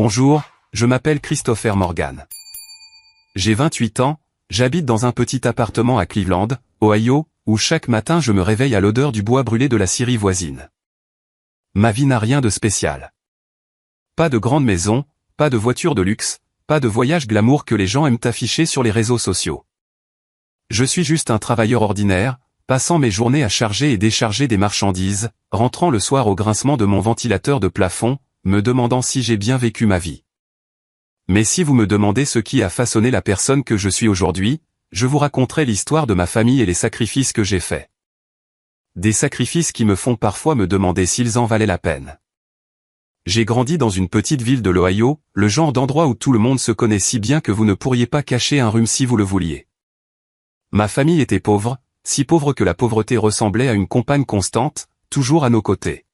Bonjour, je m'appelle Christopher Morgan. J'ai 28 ans, j'habite dans un petit appartement à Cleveland, Ohio, où chaque matin je me réveille à l'odeur du bois brûlé de la scierie voisine. Ma vie n'a rien de spécial. Pas de grande maison, pas de voiture de luxe, pas de voyage glamour que les gens aiment afficher sur les réseaux sociaux. Je suis juste un travailleur ordinaire, passant mes journées à charger et décharger des marchandises, rentrant le soir au grincement de mon ventilateur de plafond, me demandant si j'ai bien vécu ma vie. Mais si vous me demandez ce qui a façonné la personne que je suis aujourd'hui, je vous raconterai l'histoire de ma famille et les sacrifices que j'ai faits. Des sacrifices qui me font parfois me demander s'ils en valaient la peine. J'ai grandi dans une petite ville de l'Ohio, le genre d'endroit où tout le monde se connaît si bien que vous ne pourriez pas cacher un rhume si vous le vouliez. Ma famille était pauvre, si pauvre que la pauvreté ressemblait à une compagne constante, toujours à nos côtés.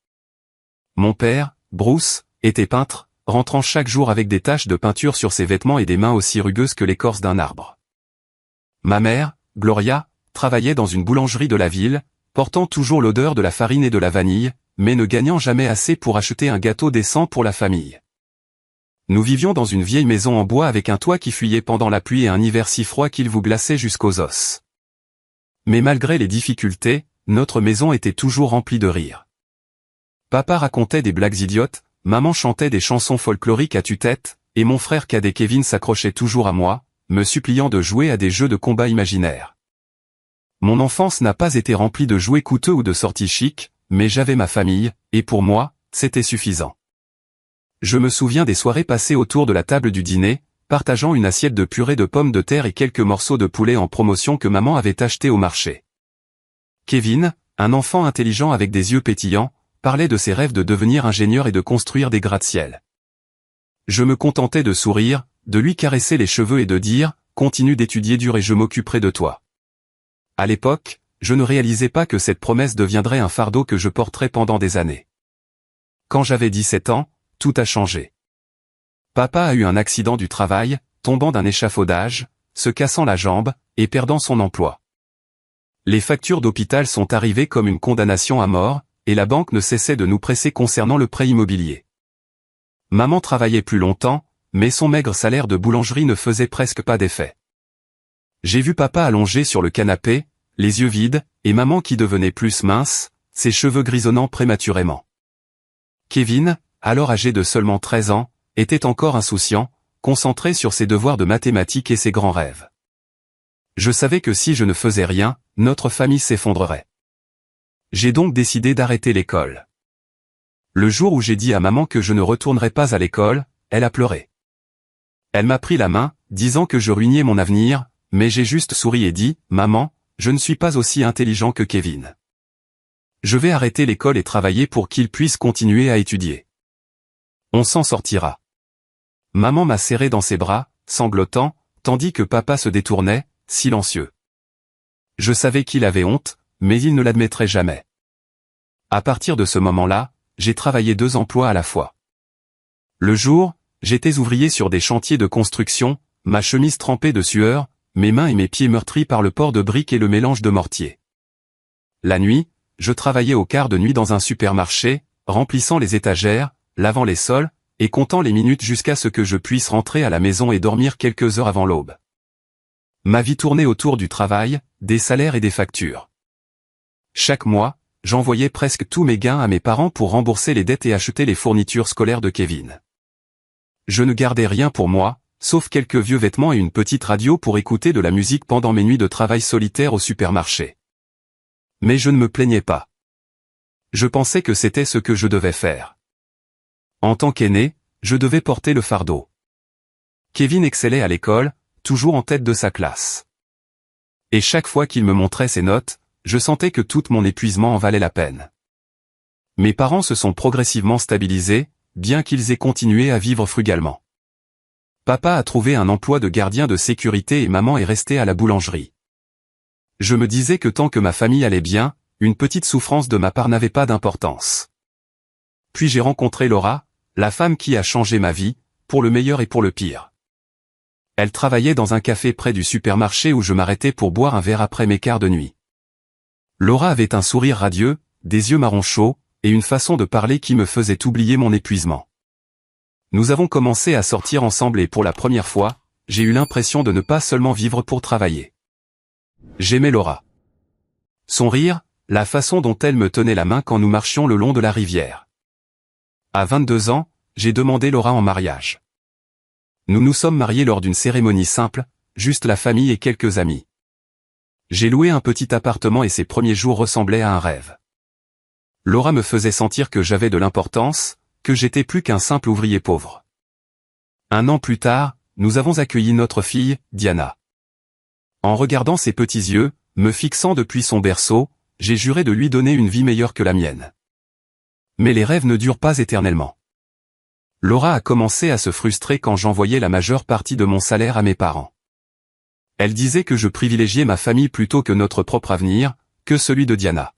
Mon père, Bruce, était peintre, rentrant chaque jour avec des taches de peinture sur ses vêtements et des mains aussi rugueuses que l'écorce d'un arbre. Ma mère, Gloria, travaillait dans une boulangerie de la ville, portant toujours l'odeur de la farine et de la vanille, mais ne gagnant jamais assez pour acheter un gâteau décent pour la famille. Nous vivions dans une vieille maison en bois avec un toit qui fuyait pendant la pluie et un hiver si froid qu'il vous glaçait jusqu'aux os. Mais malgré les difficultés, notre maison était toujours remplie de rire. Papa racontait des blagues idiotes, maman chantait des chansons folkloriques à tue-tête, et mon frère cadet Kevin s'accrochait toujours à moi, me suppliant de jouer à des jeux de combat imaginaires. Mon enfance n'a pas été remplie de jouets coûteux ou de sorties chics, mais j'avais ma famille, et pour moi, c'était suffisant. Je me souviens des soirées passées autour de la table du dîner, partageant une assiette de purée de pommes de terre et quelques morceaux de poulet en promotion que maman avait acheté au marché. Kevin, un enfant intelligent avec des yeux pétillants, parlait de ses rêves de devenir ingénieur et de construire des gratte-ciel. Je me contentais de sourire, de lui caresser les cheveux et de dire « Continue d'étudier dur et je m'occuperai de toi ». À l'époque, je ne réalisais pas que cette promesse deviendrait un fardeau que je porterais pendant des années. Quand j'avais 17 ans, tout a changé. Papa a eu un accident du travail, tombant d'un échafaudage, se cassant la jambe, et perdant son emploi. Les factures d'hôpital sont arrivées comme une condamnation à mort, et la banque ne cessait de nous presser concernant le prêt immobilier. Maman travaillait plus longtemps, mais son maigre salaire de boulangerie ne faisait presque pas d'effet. J'ai vu papa allongé sur le canapé, les yeux vides, et maman qui devenait plus mince, ses cheveux grisonnant prématurément. Kevin, alors âgé de seulement 13 ans, était encore insouciant, concentré sur ses devoirs de mathématiques et ses grands rêves. Je savais que si je ne faisais rien, notre famille s'effondrerait. J'ai donc décidé d'arrêter l'école. Le jour où j'ai dit à maman que je ne retournerais pas à l'école, elle a pleuré. Elle m'a pris la main, disant que je ruinais mon avenir, mais j'ai juste souri et dit « Maman, je ne suis pas aussi intelligent que Kevin. Je vais arrêter l'école et travailler pour qu'il puisse continuer à étudier. On s'en sortira. » Maman m'a serré dans ses bras, sanglotant, tandis que papa se détournait, silencieux. Je savais qu'il avait honte, mais il ne l'admettrait jamais. À partir de ce moment-là, j'ai travaillé 2 emplois à la fois. Le jour, j'étais ouvrier sur des chantiers de construction, ma chemise trempée de sueur, mes mains et mes pieds meurtris par le port de briques et le mélange de mortier. La nuit, je travaillais au quart de nuit dans un supermarché, remplissant les étagères, lavant les sols, et comptant les minutes jusqu'à ce que je puisse rentrer à la maison et dormir quelques heures avant l'aube. Ma vie tournait autour du travail, des salaires et des factures. Chaque mois, j'envoyais presque tous mes gains à mes parents pour rembourser les dettes et acheter les fournitures scolaires de Kevin. Je ne gardais rien pour moi, sauf quelques vieux vêtements et une petite radio pour écouter de la musique pendant mes nuits de travail solitaire au supermarché. Mais je ne me plaignais pas. Je pensais que c'était ce que je devais faire. En tant qu'aîné, je devais porter le fardeau. Kevin excellait à l'école, toujours en tête de sa classe. Et chaque fois qu'il me montrait ses notes, je sentais que tout mon épuisement en valait la peine. Mes parents se sont progressivement stabilisés, bien qu'ils aient continué à vivre frugalement. Papa a trouvé un emploi de gardien de sécurité et maman est restée à la boulangerie. Je me disais que tant que ma famille allait bien, une petite souffrance de ma part n'avait pas d'importance. Puis j'ai rencontré Laura, la femme qui a changé ma vie, pour le meilleur et pour le pire. Elle travaillait dans un café près du supermarché où je m'arrêtais pour boire un verre après mes quarts de nuit. Laura avait un sourire radieux, des yeux marron chauds, et une façon de parler qui me faisait oublier mon épuisement. Nous avons commencé à sortir ensemble et pour la première fois, j'ai eu l'impression de ne pas seulement vivre pour travailler. J'aimais Laura. Son rire, la façon dont elle me tenait la main quand nous marchions le long de la rivière. À 22 ans, j'ai demandé Laura en mariage. Nous nous sommes mariés lors d'une cérémonie simple, juste la famille et quelques amis. J'ai loué un petit appartement et ces premiers jours ressemblaient à un rêve. Laura me faisait sentir que j'avais de l'importance, que j'étais plus qu'un simple ouvrier pauvre. 1 an plus tard, nous avons accueilli notre fille, Diana. En regardant ses petits yeux, me fixant depuis son berceau, j'ai juré de lui donner une vie meilleure que la mienne. Mais les rêves ne durent pas éternellement. Laura a commencé à se frustrer quand j'envoyais la majeure partie de mon salaire à mes parents. Elle disait que je privilégiais ma famille plutôt que notre propre avenir, que celui de Diana.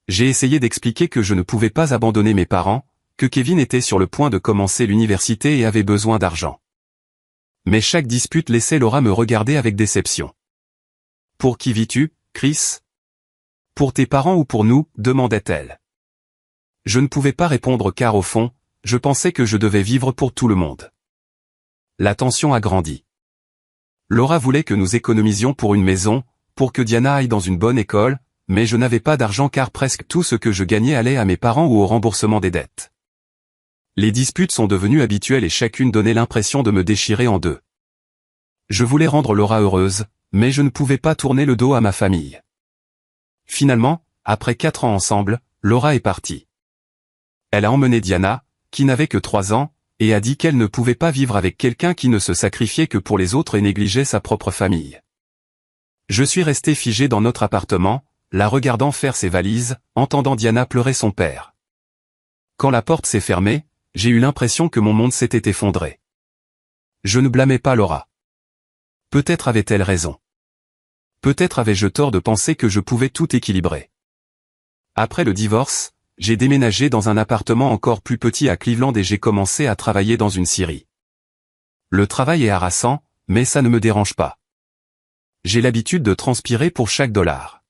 J'ai essayé d'expliquer que je ne pouvais pas abandonner mes parents, que Kevin était sur le point de commencer l'université et avait besoin d'argent. Mais chaque dispute laissait Laura me regarder avec déception. « Pour qui vis-tu, Chris ? Pour tes parents ou pour nous ?» demandait-elle. Je ne pouvais pas répondre car au fond, je pensais que je devais vivre pour tout le monde. La tension a grandi. Laura voulait que nous économisions pour une maison, pour que Diana aille dans une bonne école, mais je n'avais pas d'argent car presque tout ce que je gagnais allait à mes parents ou au remboursement des dettes. Les disputes sont devenues habituelles et chacune donnait l'impression de me déchirer en deux. Je voulais rendre Laura heureuse, mais je ne pouvais pas tourner le dos à ma famille. Finalement, après 4 ans ensemble, Laura est partie. Elle a emmené Diana, qui n'avait que 3 ans, et a dit qu'elle ne pouvait pas vivre avec quelqu'un qui ne se sacrifiait que pour les autres et négligeait sa propre famille. Je suis resté figé dans notre appartement, la regardant faire ses valises, entendant Diana pleurer son père. Quand la porte s'est fermée, j'ai eu l'impression que mon monde s'était effondré. Je ne blâmais pas Laura. Peut-être avait-elle raison. Peut-être avais-je tort de penser que je pouvais tout équilibrer. Après le divorce, j'ai déménagé dans un appartement encore plus petit à Cleveland et j'ai commencé à travailler dans une scierie. Le travail est harassant, mais ça ne me dérange pas. J'ai l'habitude de transpirer pour chaque dollar.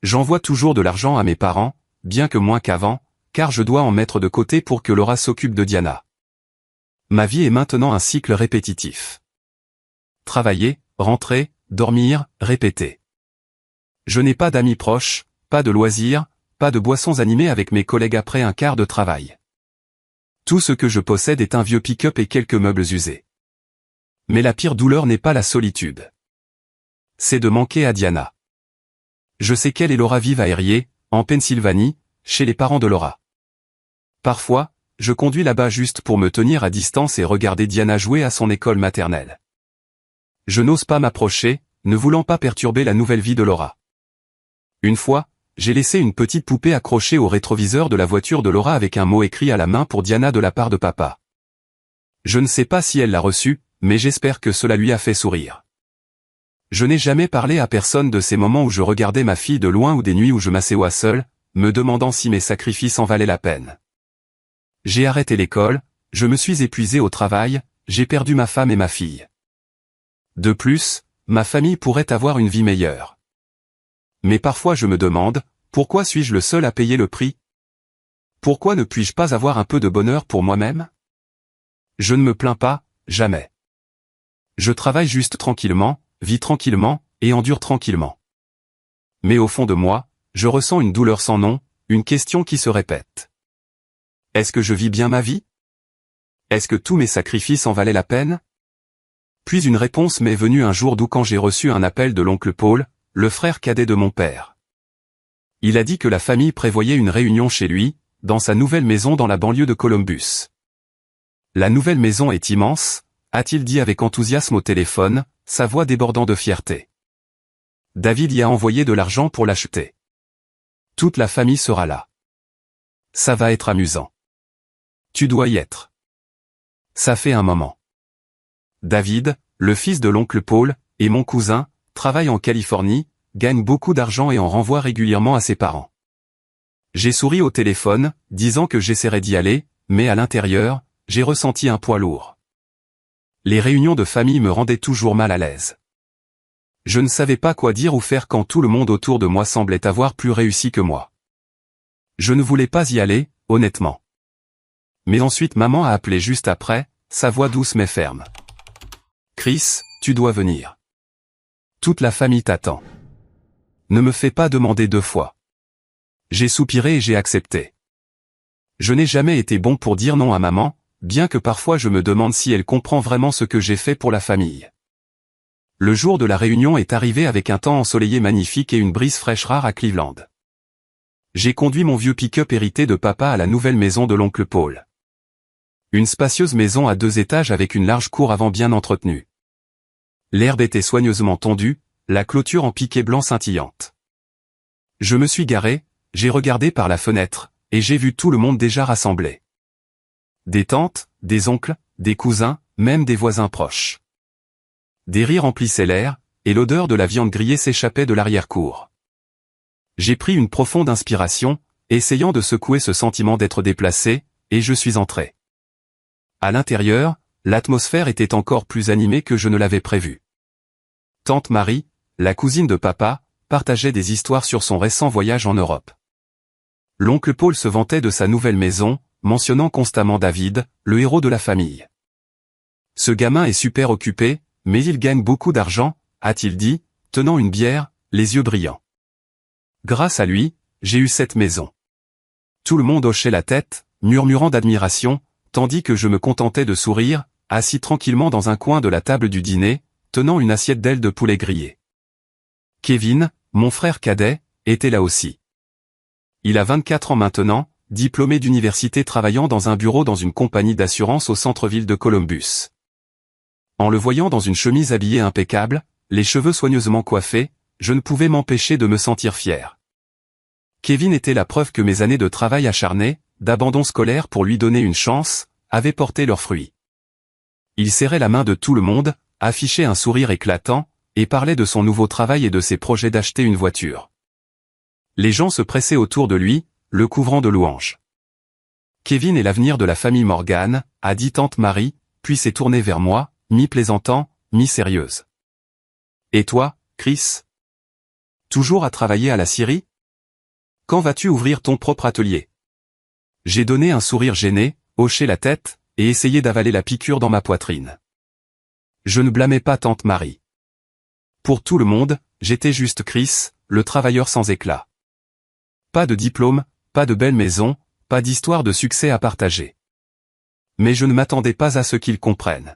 J'envoie toujours de l'argent à mes parents, bien que moins qu'avant, car je dois en mettre de côté pour que Laura s'occupe de Diana. Ma vie est maintenant un cycle répétitif. Travailler, rentrer, dormir, répéter. Je n'ai pas d'amis proches, pas de loisirs, pas de boissons animées avec mes collègues après un quart de travail. Tout ce que je possède est un vieux pick-up et quelques meubles usés. Mais la pire douleur n'est pas la solitude. C'est de manquer à Diana. Je sais qu'elle et Laura vivent à Erie, en Pennsylvanie, chez les parents de Laura. Parfois, je conduis là-bas juste pour me tenir à distance et regarder Diana jouer à son école maternelle. Je n'ose pas m'approcher, ne voulant pas perturber la nouvelle vie de Laura. Une fois, j'ai laissé une petite poupée accrochée au rétroviseur de la voiture de Laura avec un mot écrit à la main pour Diana de la part de papa. Je ne sais pas si elle l'a reçu, mais j'espère que cela lui a fait sourire. Je n'ai jamais parlé à personne de ces moments où je regardais ma fille de loin ou des nuits où je m'asseois seul, me demandant si mes sacrifices en valaient la peine. J'ai arrêté l'école, je me suis épuisé au travail, j'ai perdu ma femme et ma fille. De plus, ma famille pourrait avoir une vie meilleure. Mais parfois je me demande, pourquoi suis-je le seul à payer le prix? Pourquoi ne puis-je pas avoir un peu de bonheur pour moi-même? Je ne me plains pas, jamais. Je travaille juste tranquillement, vis tranquillement, et endure tranquillement. Mais au fond de moi, je ressens une douleur sans nom, une question qui se répète. Est-ce que je vis bien ma vie? Est-ce que tous mes sacrifices en valaient la peine? Puis une réponse m'est venue un jour d'où quand j'ai reçu un appel de l'oncle Paul, le frère cadet de mon père. Il a dit que la famille prévoyait une réunion chez lui, dans sa nouvelle maison dans la banlieue de Columbus. La nouvelle maison est immense, a-t-il dit avec enthousiasme au téléphone, sa voix débordant de fierté. David y a envoyé de l'argent pour l'acheter. Toute la famille sera là. Ça va être amusant. Tu dois y être. Ça fait un moment. David, le fils de l'oncle Paul, et mon cousin, travaille en Californie, gagne beaucoup d'argent et en renvoie régulièrement à ses parents. J'ai souri au téléphone, disant que j'essaierais d'y aller, mais à l'intérieur, j'ai ressenti un poids lourd. Les réunions de famille me rendaient toujours mal à l'aise. Je ne savais pas quoi dire ou faire quand tout le monde autour de moi semblait avoir plus réussi que moi. Je ne voulais pas y aller, honnêtement. Mais ensuite maman a appelé juste après, sa voix douce mais ferme. Chris, tu dois venir. Toute la famille t'attend. Ne me fais pas demander 2 fois. J'ai soupiré et j'ai accepté. Je n'ai jamais été bon pour dire non à maman, bien que parfois je me demande si elle comprend vraiment ce que j'ai fait pour la famille. Le jour de la réunion est arrivé avec un temps ensoleillé magnifique et une brise fraîche rare à Cleveland. J'ai conduit mon vieux pick-up hérité de papa à la nouvelle maison de l'oncle Paul. Une spacieuse maison à 2 étages avec une large cour avant bien entretenue. L'herbe était soigneusement tondue, la clôture en piquet blanc scintillante. Je me suis garé, j'ai regardé par la fenêtre, et j'ai vu tout le monde déjà rassemblé. Des tantes, des oncles, des cousins, même des voisins proches. Des rires emplissaient l'air, et l'odeur de la viande grillée s'échappait de l'arrière-cour. J'ai pris une profonde inspiration, essayant de secouer ce sentiment d'être déplacé, et je suis entré. À l'intérieur, l'atmosphère était encore plus animée que je ne l'avais prévu. Tante Marie, la cousine de papa, partageait des histoires sur son récent voyage en Europe. L'oncle Paul se vantait de sa nouvelle maison, mentionnant constamment David, le héros de la famille. Ce gamin est super occupé, mais il gagne beaucoup d'argent, a-t-il dit, tenant une bière, les yeux brillants. Grâce à lui, j'ai eu cette maison. Tout le monde hochait la tête, murmurant d'admiration, tandis que je me contentais de sourire, assis tranquillement dans un coin de la table du dîner, tenant une assiette d'ailes de poulet grillé. Kevin, mon frère cadet, était là aussi. Il a 24 ans maintenant, diplômé d'université travaillant dans un bureau dans une compagnie d'assurance au centre-ville de Columbus. En le voyant dans une chemise habillée impeccable, les cheveux soigneusement coiffés, je ne pouvais m'empêcher de me sentir fier. Kevin était la preuve que mes années de travail acharné, d'abandon scolaire pour lui donner une chance, avaient porté leurs fruits. Il serrait la main de tout le monde, affichait un sourire éclatant, et parlait de son nouveau travail et de ses projets d'acheter une voiture. Les gens se pressaient autour de lui, le couvrant de louanges. Kevin est l'avenir de la famille Morgan, a dit tante Marie, puis s'est tournée vers moi, mi-plaisantant, mi-sérieuse. Et toi, Chris? Toujours à travailler à la scierie? Quand vas-tu ouvrir ton propre atelier? J'ai donné un sourire gêné, hoché la tête, et essayé d'avaler la piqûre dans ma poitrine. Je ne blâmais pas tante Marie. Pour tout le monde, j'étais juste Chris, le travailleur sans éclat. Pas de diplôme, pas de belle maison, pas d'histoire de succès à partager. Mais je ne m'attendais pas à ce qu'ils comprennent.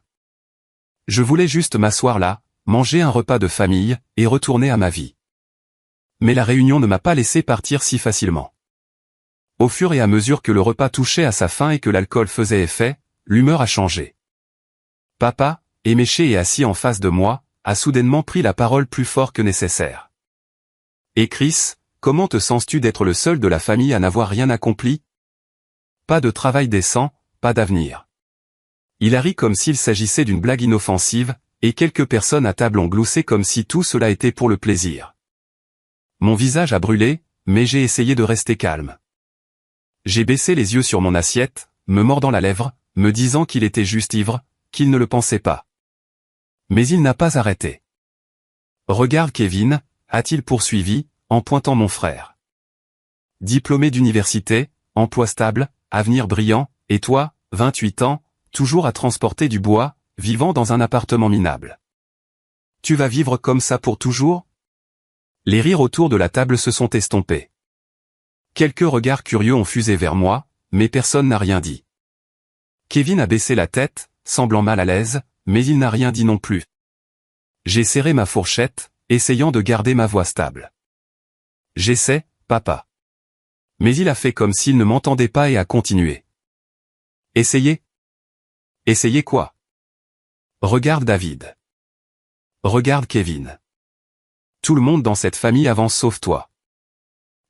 Je voulais juste m'asseoir là, manger un repas de famille, et retourner à ma vie. Mais la réunion ne m'a pas laissé partir si facilement. Au fur et à mesure que le repas touchait à sa fin et que l'alcool faisait effet, l'humeur a changé. Papa, éméché et assis en face de moi, a soudainement pris la parole plus fort que nécessaire. Et Chris, comment te sens-tu d'être le seul de la famille à n'avoir rien accompli? Pas de travail décent, pas d'avenir. Il a ri comme s'il s'agissait d'une blague inoffensive, et quelques personnes à table ont gloussé comme si tout cela était pour le plaisir. Mon visage a brûlé, mais j'ai essayé de rester calme. J'ai baissé les yeux sur mon assiette, me mordant la lèvre, me disant qu'il était juste ivre, qu'il ne le pensait pas. Mais il n'a pas arrêté. Regarde Kevin, a-t-il poursuivi, en pointant mon frère. Diplômé d'université, emploi stable, avenir brillant, et toi, 28 ans, toujours à transporter du bois, vivant dans un appartement minable. Tu vas vivre comme ça pour toujours? Les rires autour de la table se sont estompés. Quelques regards curieux ont fusé vers moi, mais personne n'a rien dit. Kevin a baissé la tête, semblant mal à l'aise, mais il n'a rien dit non plus. J'ai serré ma fourchette, essayant de garder ma voix stable. J'essaie, papa. Mais il a fait comme s'il ne m'entendait pas et a continué. Essayez? Essayez quoi? Regarde David. Regarde Kevin. Tout le monde dans cette famille avance sauf toi.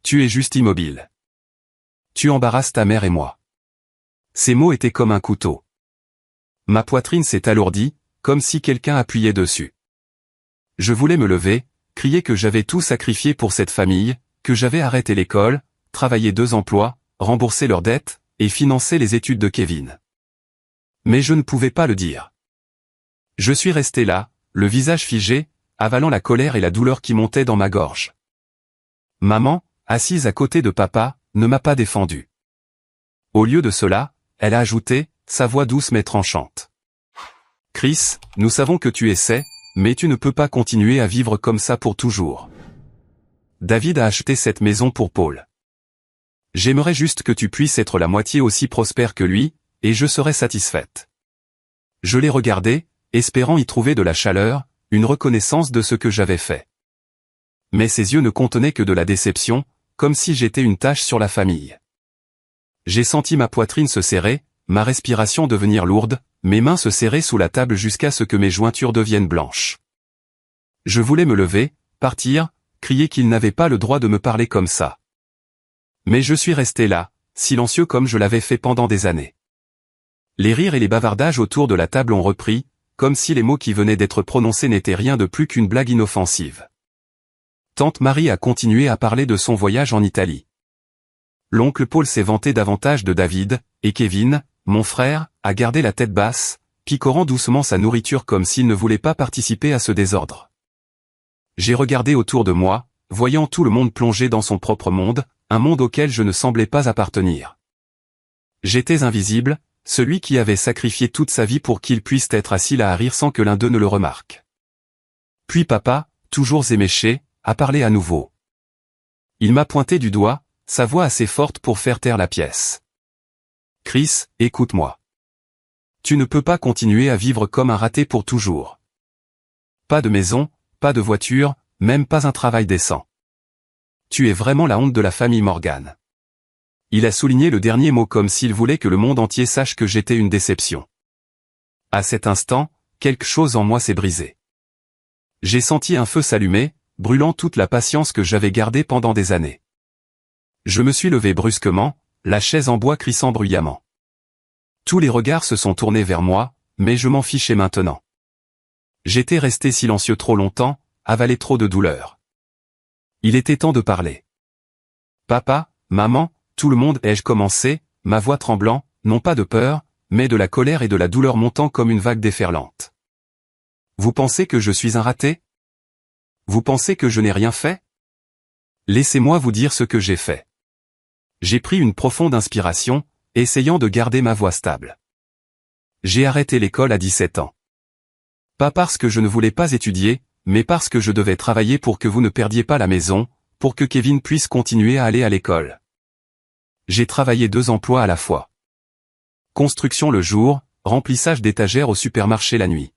Tu es juste immobile. Tu embarrasses ta mère et moi. Ces mots étaient comme un couteau. Ma poitrine s'est alourdie, comme si quelqu'un appuyait dessus. Je voulais me lever, crier que j'avais tout sacrifié pour cette famille, que j'avais arrêté l'école, travaillé 2 emplois, remboursé leurs dettes, et financé les études de Kevin. Mais je ne pouvais pas le dire. Je suis resté là, le visage figé, avalant la colère et la douleur qui montaient dans ma gorge. Maman, assise à côté de papa, ne m'a pas défendu. Au lieu de cela, elle a ajouté, sa voix douce mais tranchante. Chris, nous savons que tu essaies, mais tu ne peux pas continuer à vivre comme ça pour toujours. David a acheté cette maison pour Paul. J'aimerais juste que tu puisses être la moitié aussi prospère que lui, et je serais satisfaite. Je l'ai regardé, espérant y trouver de la chaleur, une reconnaissance de ce que j'avais fait. Mais ses yeux ne contenaient que de la déception, comme si j'étais une tache sur la famille. J'ai senti ma poitrine se serrer, ma respiration devenir lourde, mes mains se serrer sous la table jusqu'à ce que mes jointures deviennent blanches. Je voulais me lever, partir, crier qu'il n'avait pas le droit de me parler comme ça. Mais je suis resté là, silencieux comme je l'avais fait pendant des années. Les rires et les bavardages autour de la table ont repris, comme si les mots qui venaient d'être prononcés n'étaient rien de plus qu'une blague inoffensive. Tante Marie a continué à parler de son voyage en Italie. L'oncle Paul s'est vanté davantage de David, et Kevin, mon frère, a gardé la tête basse, picorant doucement sa nourriture comme s'il ne voulait pas participer à ce désordre. J'ai regardé autour de moi, voyant tout le monde plongé dans son propre monde, un monde auquel je ne semblais pas appartenir. J'étais invisible, celui qui avait sacrifié toute sa vie pour qu'il puisse être assis là à rire sans que l'un d'eux ne le remarque. Puis papa, toujours éméché, a parlé à nouveau. Il m'a pointé du doigt, sa voix assez forte pour faire taire la pièce. Chris, écoute-moi. Tu ne peux pas continuer à vivre comme un raté pour toujours. Pas de maison, pas de voiture, même pas un travail décent. Tu es vraiment la honte de la famille Morgan. Il a souligné le dernier mot comme s'il voulait que le monde entier sache que j'étais une déception. À cet instant, quelque chose en moi s'est brisé. J'ai senti un feu s'allumer, brûlant toute la patience que j'avais gardée pendant des années. Je me suis levé brusquement, la chaise en bois crissant bruyamment. Tous les regards se sont tournés vers moi, mais je m'en fichais maintenant. J'étais resté silencieux trop longtemps, avalé trop de douleur. Il était temps de parler. Papa, maman, tout le monde, ai-je commencé, ma voix tremblant, non pas de peur, mais de la colère et de la douleur montant comme une vague déferlante. Vous pensez que je suis un raté? Vous pensez que je n'ai rien fait? Laissez-moi vous dire ce que j'ai fait. J'ai pris une profonde inspiration, essayant de garder ma voix stable. J'ai arrêté l'école à 17 ans. Pas parce que je ne voulais pas étudier, mais parce que je devais travailler pour que vous ne perdiez pas la maison, pour que Kevin puisse continuer à aller à l'école. J'ai travaillé 2 emplois à la fois. Construction le jour, remplissage d'étagères au supermarché la nuit.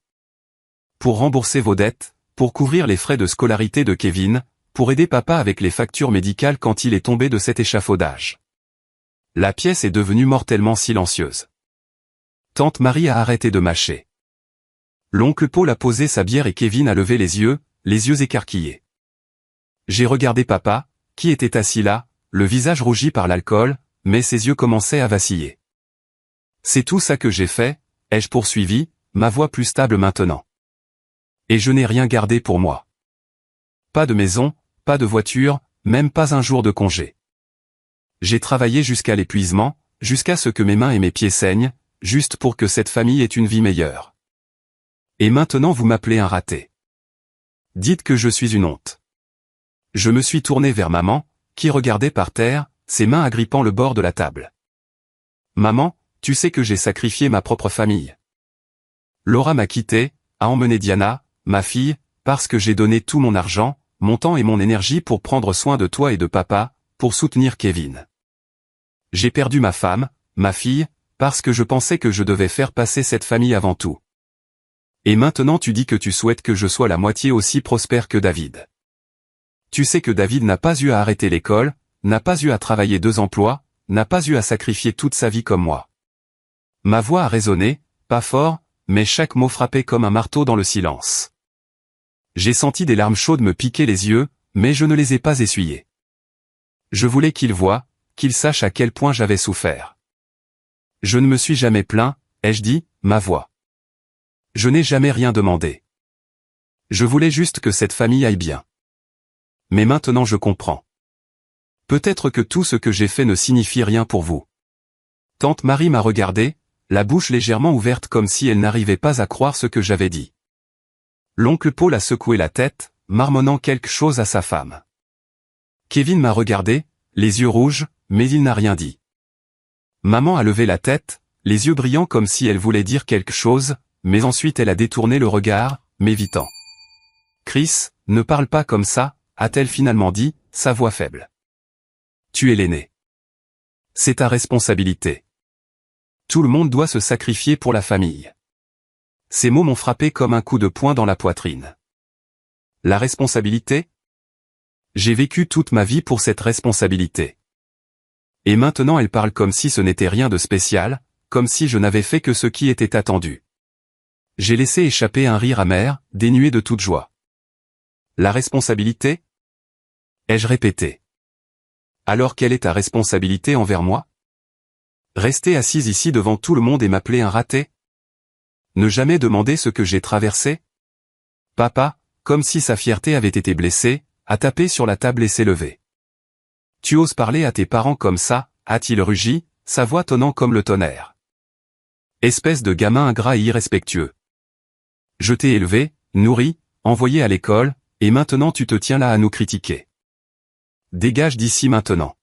Pour rembourser vos dettes, pour couvrir les frais de scolarité de Kevin, pour aider papa avec les factures médicales quand il est tombé de cet échafaudage. La pièce est devenue mortellement silencieuse. Tante Marie a arrêté de mâcher. L'oncle Paul a posé sa bière et Kevin a levé les yeux écarquillés. J'ai regardé papa, qui était assis là, le visage rougi par l'alcool, mais ses yeux commençaient à vaciller. C'est tout ça que j'ai fait, ai-je poursuivi, ma voix plus stable maintenant. Et je n'ai rien gardé pour moi. Pas de maison, pas de voiture, même pas un jour de congé. J'ai travaillé jusqu'à l'épuisement, jusqu'à ce que mes mains et mes pieds saignent, juste pour que cette famille ait une vie meilleure. Et maintenant vous m'appelez un raté. Dites que je suis une honte. Je me suis tourné vers maman, qui regardait par terre, ses mains agrippant le bord de la table. Maman, tu sais que j'ai sacrifié ma propre famille. Laura m'a quitté, a emmené Diana, ma fille, parce que j'ai donné tout mon argent, mon temps et mon énergie pour prendre soin de toi et de papa, pour soutenir Kevin. J'ai perdu ma femme, ma fille, parce que je pensais que je devais faire passer cette famille avant tout. Et maintenant tu dis que tu souhaites que je sois la moitié aussi prospère que David. Tu sais que David n'a pas eu à arrêter l'école, n'a pas eu à travailler 2 emplois, n'a pas eu à sacrifier toute sa vie comme moi. Ma voix a résonné, pas fort, mais chaque mot frappait comme un marteau dans le silence. J'ai senti des larmes chaudes me piquer les yeux, mais je ne les ai pas essuyées. Je voulais qu'il voie, qu'il sache à quel point j'avais souffert. Je ne me suis jamais plaint, ai-je dit, ma voix. Je n'ai jamais rien demandé. Je voulais juste que cette famille aille bien. Mais maintenant je comprends. Peut-être que tout ce que j'ai fait ne signifie rien pour vous. Tante Marie m'a regardé, la bouche légèrement ouverte comme si elle n'arrivait pas à croire ce que j'avais dit. L'oncle Paul a secoué la tête, marmonnant quelque chose à sa femme. Kevin m'a regardé, les yeux rouges, mais il n'a rien dit. Maman a levé la tête, les yeux brillants comme si elle voulait dire quelque chose, mais ensuite elle a détourné le regard, m'évitant. « Chris, ne parle pas comme ça », a-t-elle finalement dit, sa voix faible. « Tu es l'aîné. C'est ta responsabilité. Tout le monde doit se sacrifier pour la famille. » Ces mots m'ont frappé comme un coup de poing dans la poitrine. La responsabilité ? J'ai vécu toute ma vie pour cette responsabilité. Et maintenant elle parle comme si ce n'était rien de spécial, comme si je n'avais fait que ce qui était attendu. J'ai laissé échapper un rire amer, dénué de toute joie. La responsabilité ? Ai-je répété. Alors quelle est ta responsabilité envers moi ? Rester assise ici devant tout le monde et m'appeler un raté ? Ne jamais demander ce que j'ai traversé ? Papa, comme si sa fierté avait été blessée, a tapé sur la table et s'est levé. Tu oses parler à tes parents comme ça, a-t-il rugi, sa voix tonnant comme le tonnerre. Espèce de gamin ingrat et irrespectueux. Je t'ai élevé, nourri, envoyé à l'école, et maintenant tu te tiens là à nous critiquer. Dégage d'ici maintenant.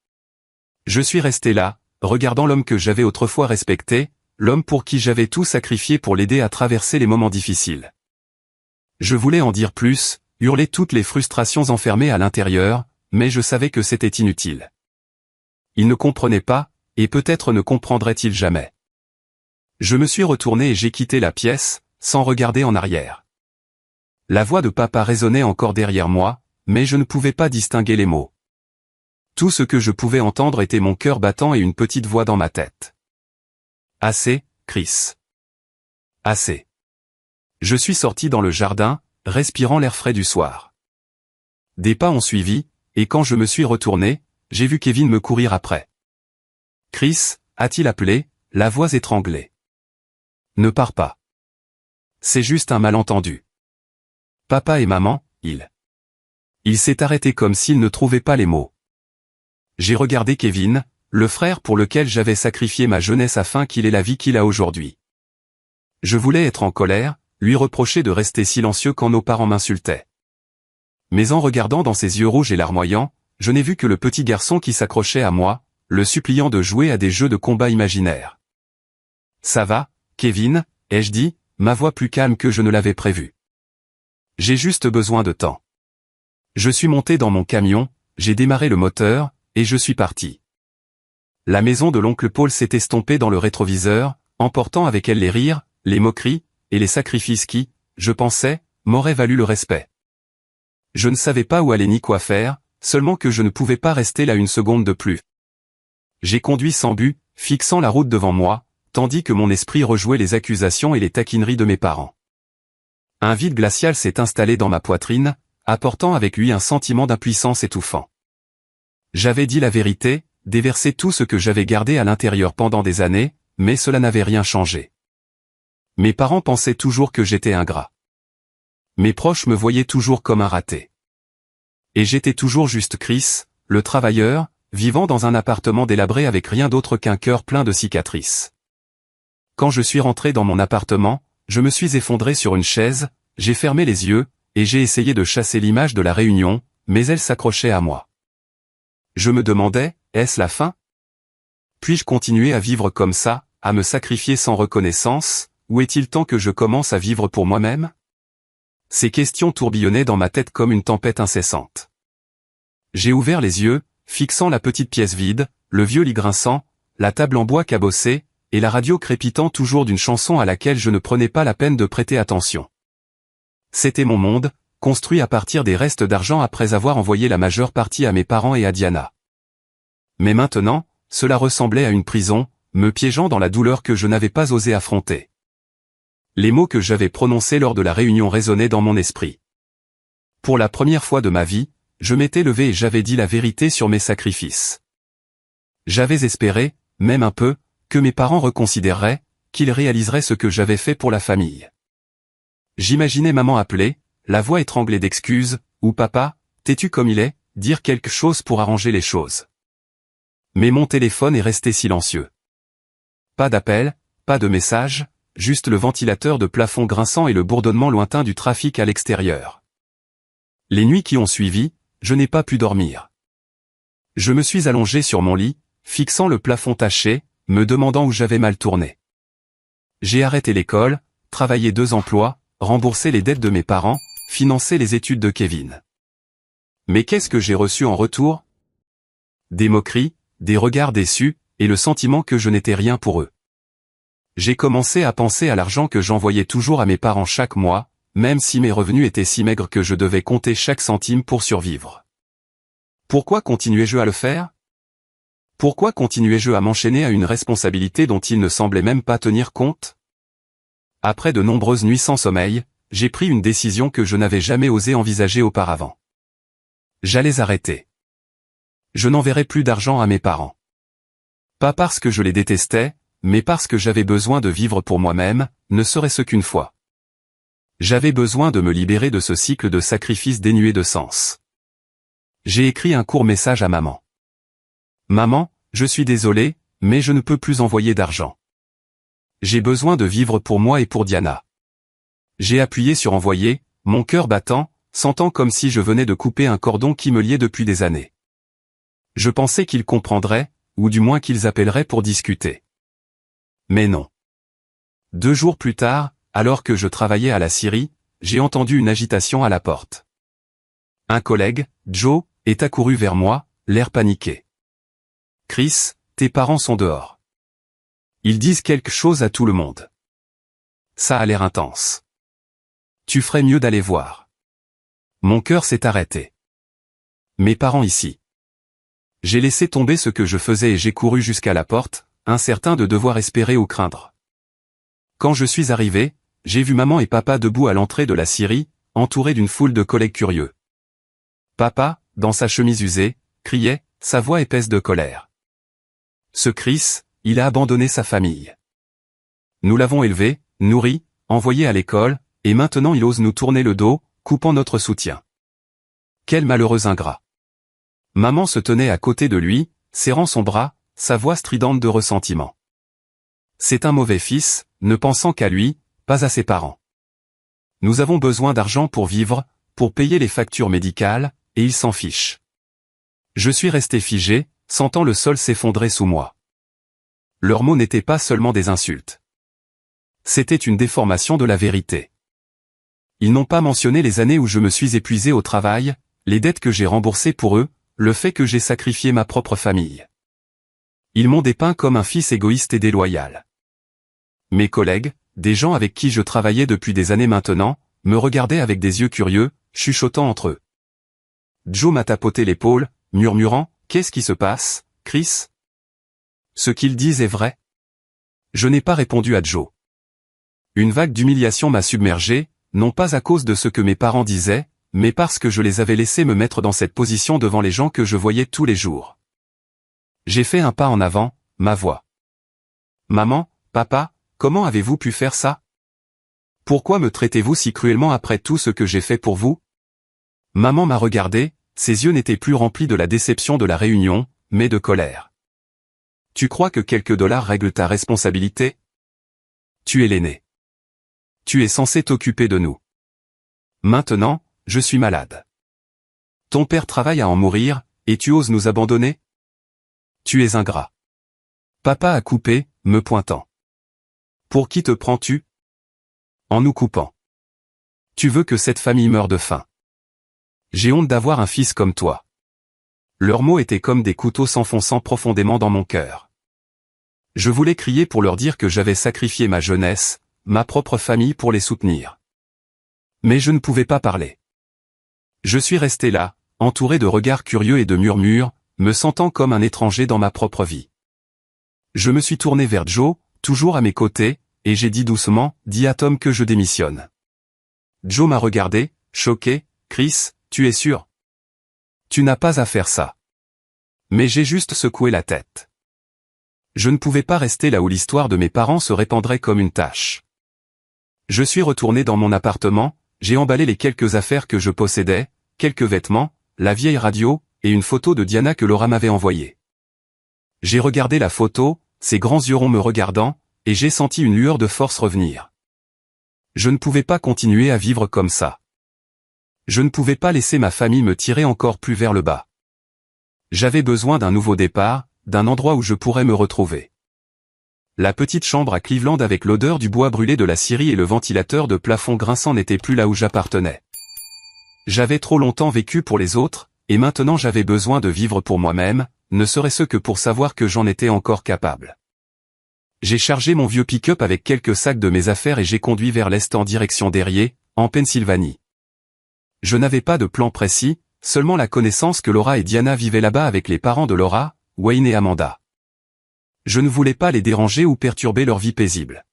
Je suis resté là, regardant l'homme que j'avais autrefois respecté, l'homme pour qui j'avais tout sacrifié pour l'aider à traverser les moments difficiles. Je voulais en dire plus, hurler toutes les frustrations enfermées à l'intérieur, mais je savais que c'était inutile. Il ne comprenait pas, et peut-être ne comprendrait-il jamais. Je me suis retourné et j'ai quitté la pièce, sans regarder en arrière. La voix de papa résonnait encore derrière moi, mais je ne pouvais pas distinguer les mots. Tout ce que je pouvais entendre était mon cœur battant et une petite voix dans ma tête. Assez, Chris. Assez. Je suis sorti dans le jardin, respirant l'air frais du soir. Des pas ont suivi, et quand je me suis retourné, j'ai vu Kevin me courir après. Chris, a-t-il appelé, la voix étranglée. Ne pars pas. C'est juste un malentendu. Papa et maman, Il s'est arrêté comme s'il ne trouvait pas les mots. J'ai regardé Kevin, le frère pour lequel j'avais sacrifié ma jeunesse afin qu'il ait la vie qu'il a aujourd'hui. Je voulais être en colère, lui reprocher de rester silencieux quand nos parents m'insultaient. Mais en regardant dans ses yeux rouges et larmoyants, je n'ai vu que le petit garçon qui s'accrochait à moi, le suppliant de jouer à des jeux de combat imaginaires. Ça va, Kevin, ai-je dit, ma voix plus calme que je ne l'avais prévu. J'ai juste besoin de temps. Je suis monté dans mon camion, j'ai démarré le moteur, et je suis parti. La maison de l'oncle Paul s'est estompée dans le rétroviseur, emportant avec elle les rires, les moqueries, et les sacrifices qui, je pensais, m'auraient valu le respect. Je ne savais pas où aller ni quoi faire, seulement que je ne pouvais pas rester là une seconde de plus. J'ai conduit sans but, fixant la route devant moi, tandis que mon esprit rejouait les accusations et les taquineries de mes parents. Un vide glacial s'est installé dans ma poitrine, apportant avec lui un sentiment d'impuissance étouffant. J'avais dit la vérité, déversé tout ce que j'avais gardé à l'intérieur pendant des années, mais cela n'avait rien changé. Mes parents pensaient toujours que j'étais ingrat. Mes proches me voyaient toujours comme un raté. Et j'étais toujours juste Chris, le travailleur, vivant dans un appartement délabré avec rien d'autre qu'un cœur plein de cicatrices. Quand je suis rentré dans mon appartement, je me suis effondré sur une chaise, j'ai fermé les yeux, et j'ai essayé de chasser l'image de la réunion, mais elle s'accrochait à moi. Je me demandais, est-ce la fin ? Puis-je continuer à vivre comme ça, à me sacrifier sans reconnaissance, ou est-il temps que je commence à vivre pour moi-même ? Ces questions tourbillonnaient dans ma tête comme une tempête incessante. J'ai ouvert les yeux, fixant la petite pièce vide, le vieux lit grinçant, la table en bois cabossée, et la radio crépitant toujours d'une chanson à laquelle je ne prenais pas la peine de prêter attention. C'était mon monde, construit à partir des restes d'argent après avoir envoyé la majeure partie à mes parents et à Diana. Mais maintenant, cela ressemblait à une prison, me piégeant dans la douleur que je n'avais pas osé affronter. Les mots que j'avais prononcés lors de la réunion résonnaient dans mon esprit. Pour la première fois de ma vie, je m'étais levé et j'avais dit la vérité sur mes sacrifices. J'avais espéré, même un peu, que mes parents reconsidéreraient, qu'ils réaliseraient ce que j'avais fait pour la famille. J'imaginais maman appeler, la voix étranglée d'excuses, ou papa, têtu comme il est, dire quelque chose pour arranger les choses. Mais mon téléphone est resté silencieux. Pas d'appel, pas de message, juste le ventilateur de plafond grinçant et le bourdonnement lointain du trafic à l'extérieur. Les nuits qui ont suivi, je n'ai pas pu dormir. Je me suis allongé sur mon lit, fixant le plafond taché, me demandant où j'avais mal tourné. J'ai arrêté l'école, travaillé 2 emplois, remboursé les dettes de mes parents, financé les études de Kevin. Mais qu'est-ce que j'ai reçu en retour? Des moqueries, des regards déçus, et le sentiment que je n'étais rien pour eux. J'ai commencé à penser à l'argent que j'envoyais toujours à mes parents chaque mois, même si mes revenus étaient si maigres que je devais compter chaque centime pour survivre. Pourquoi continuais-je à le faire? Pourquoi continuais-je à m'enchaîner à une responsabilité dont ils ne semblaient même pas tenir compte? Après de nombreuses nuits sans sommeil, j'ai pris une décision que je n'avais jamais osé envisager auparavant. J'allais arrêter. Je n'enverrais plus d'argent à mes parents. Pas parce que je les détestais, mais parce que j'avais besoin de vivre pour moi-même, ne serait-ce qu'une fois. J'avais besoin de me libérer de ce cycle de sacrifices dénué de sens. J'ai écrit un court message à maman. Maman, je suis désolé, mais je ne peux plus envoyer d'argent. J'ai besoin de vivre pour moi et pour Diana. J'ai appuyé sur envoyer, mon cœur battant, sentant comme si je venais de couper un cordon qui me liait depuis des années. Je pensais qu'ils comprendraient, ou du moins qu'ils appelleraient pour discuter. Mais non. 2 jours plus tard, alors que je travaillais à la scierie, j'ai entendu une agitation à la porte. Un collègue, Joe, est accouru vers moi, l'air paniqué. « Chris, tes parents sont dehors. Ils disent quelque chose à tout le monde. Ça a l'air intense. Tu ferais mieux d'aller voir. » Mon cœur s'est arrêté. Mes parents ici. J'ai laissé tomber ce que je faisais et j'ai couru jusqu'à la porte, incertain de devoir espérer ou craindre. Quand je suis arrivé, j'ai vu maman et papa debout à l'entrée de la scierie, entourés d'une foule de collègues curieux. Papa, dans sa chemise usée, criait, sa voix épaisse de colère. Ce Chris, il a abandonné sa famille. Nous l'avons élevé, nourri, envoyé à l'école, et maintenant il ose nous tourner le dos, coupant notre soutien. Quel malheureux ingrat. Maman se tenait à côté de lui, serrant son bras, sa voix stridente de ressentiment. C'est un mauvais fils, ne pensant qu'à lui, pas à ses parents. Nous avons besoin d'argent pour vivre, pour payer les factures médicales, et il s'en fiche. Je suis resté figé, sentant le sol s'effondrer sous moi. Leurs mots n'étaient pas seulement des insultes. C'était une déformation de la vérité. Ils n'ont pas mentionné les années où je me suis épuisé au travail, les dettes que j'ai remboursées pour eux, le fait que j'ai sacrifié ma propre famille. Ils m'ont dépeint comme un fils égoïste et déloyal. Mes collègues, des gens avec qui je travaillais depuis des années maintenant, me regardaient avec des yeux curieux, chuchotant entre eux. Joe m'a tapoté l'épaule, murmurant « Qu'est-ce qui se passe, Chris ?» Ce qu'ils disent est vrai. Je n'ai pas répondu à Joe. Une vague d'humiliation m'a submergé, non pas à cause de ce que mes parents disaient, mais parce que je les avais laissés me mettre dans cette position devant les gens que je voyais tous les jours. J'ai fait un pas en avant, ma voix. « Maman, papa, comment avez-vous pu faire ça? Pourquoi me traitez-vous si cruellement après tout ce que j'ai fait pour vous ?» Maman m'a regardé, ses yeux n'étaient plus remplis de la déception de la réunion, mais de colère. « Tu crois que quelques dollars règlent ta responsabilité? Tu es l'aîné. Tu es censé t'occuper de nous. Maintenant, je suis malade. Ton père travaille à en mourir, et tu oses nous abandonner? Tu es ingrat. » Papa a coupé, me pointant. « Pour qui te prends-tu? En nous coupant. Tu veux que cette famille meure de faim. J'ai honte d'avoir un fils comme toi. » Leurs mots étaient comme des couteaux s'enfonçant profondément dans mon cœur. Je voulais crier pour leur dire que j'avais sacrifié ma jeunesse, ma propre famille pour les soutenir. Mais je ne pouvais pas parler. Je suis resté là, entouré de regards curieux et de murmures, me sentant comme un étranger dans ma propre vie. Je me suis tourné vers Joe, toujours à mes côtés, et j'ai dit doucement, « Dis à Tom que je démissionne. » Joe m'a regardé, choqué, « Chris, tu es sûr? Tu n'as pas à faire ça. » Mais j'ai juste secoué la tête. Je ne pouvais pas rester là où l'histoire de mes parents se répandrait comme une tache. Je suis retourné dans mon appartement, j'ai emballé les quelques affaires que je possédais, quelques vêtements, la vieille radio, et une photo de Diana que Laura m'avait envoyée. J'ai regardé la photo, ses grands yeux ronds me regardant, et j'ai senti une lueur de force revenir. Je ne pouvais pas continuer à vivre comme ça. Je ne pouvais pas laisser ma famille me tirer encore plus vers le bas. J'avais besoin d'un nouveau départ, d'un endroit où je pourrais me retrouver. La petite chambre à Cleveland avec l'odeur du bois brûlé de la scierie et le ventilateur de plafond grinçant n'était plus là où j'appartenais. J'avais trop longtemps vécu pour les autres, et maintenant j'avais besoin de vivre pour moi-même, ne serait-ce que pour savoir que j'en étais encore capable. J'ai chargé mon vieux pick-up avec quelques sacs de mes affaires et j'ai conduit vers l'est en direction d'Erie, en Pennsylvanie. Je n'avais pas de plan précis, seulement la connaissance que Laura et Diana vivaient là-bas avec les parents de Laura, Wayne et Amanda. Je ne voulais pas les déranger ou perturber leur vie paisible.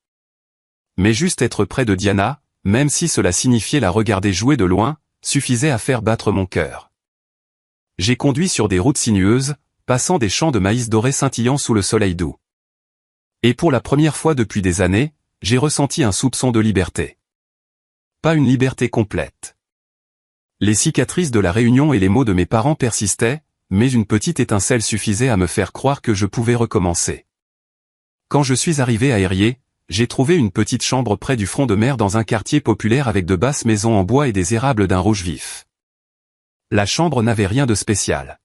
Mais juste être près de Diana, même si cela signifiait la regarder jouer de loin, suffisait à faire battre mon cœur. J'ai conduit sur des routes sinueuses, passant des champs de maïs doré scintillant sous le soleil doux. Et pour la première fois depuis des années, j'ai ressenti un soupçon de liberté. Pas une liberté complète. Les cicatrices de la réunion et les mots de mes parents persistaient, mais une petite étincelle suffisait à me faire croire que je pouvais recommencer. Quand je suis arrivé à Erie, j'ai trouvé une petite chambre près du front de mer dans un quartier populaire avec de basses maisons en bois et des érables d'un rouge vif. La chambre n'avait rien de spécial.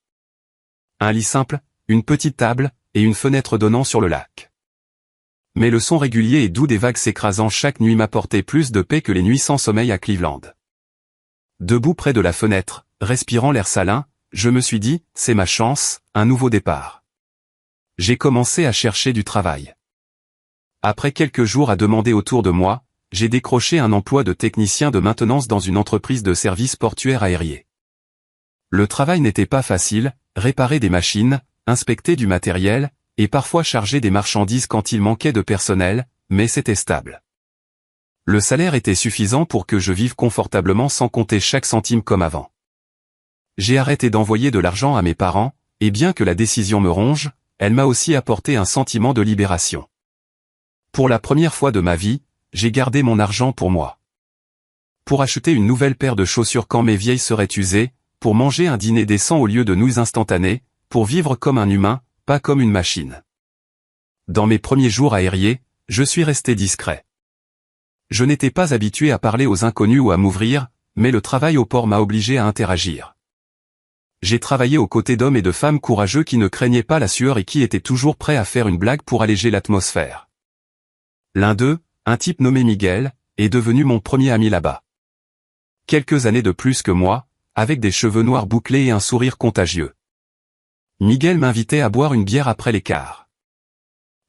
Un lit simple, une petite table, et une fenêtre donnant sur le lac. Mais le son régulier et doux des vagues s'écrasant chaque nuit m'apportait plus de paix que les nuits sans sommeil à Cleveland. Debout près de la fenêtre, respirant l'air salin, je me suis dit, c'est ma chance, un nouveau départ. J'ai commencé à chercher du travail. Après quelques jours à demander autour de moi, j'ai décroché un emploi de technicien de maintenance dans une entreprise de services portuaires aériens. Le travail n'était pas facile, réparer des machines, inspecter du matériel, et parfois charger des marchandises quand il manquait de personnel, mais c'était stable. Le salaire était suffisant pour que je vive confortablement sans compter chaque centime comme avant. J'ai arrêté d'envoyer de l'argent à mes parents, et bien que la décision me ronge, elle m'a aussi apporté un sentiment de libération. Pour la première fois de ma vie, j'ai gardé mon argent pour moi. Pour acheter une nouvelle paire de chaussures quand mes vieilles seraient usées, pour manger un dîner décent au lieu de nouilles instantanées, pour vivre comme un humain, pas comme une machine. Dans mes premiers jours à Erie, je suis resté discret. Je n'étais pas habitué à parler aux inconnus ou à m'ouvrir, mais le travail au port m'a obligé à interagir. J'ai travaillé aux côtés d'hommes et de femmes courageux qui ne craignaient pas la sueur et qui étaient toujours prêts à faire une blague pour alléger l'atmosphère. L'un d'eux, un type nommé Miguel, est devenu mon premier ami là-bas. Quelques années de plus que moi, avec des cheveux noirs bouclés et un sourire contagieux. Miguel m'invitait à boire une bière après l'écart.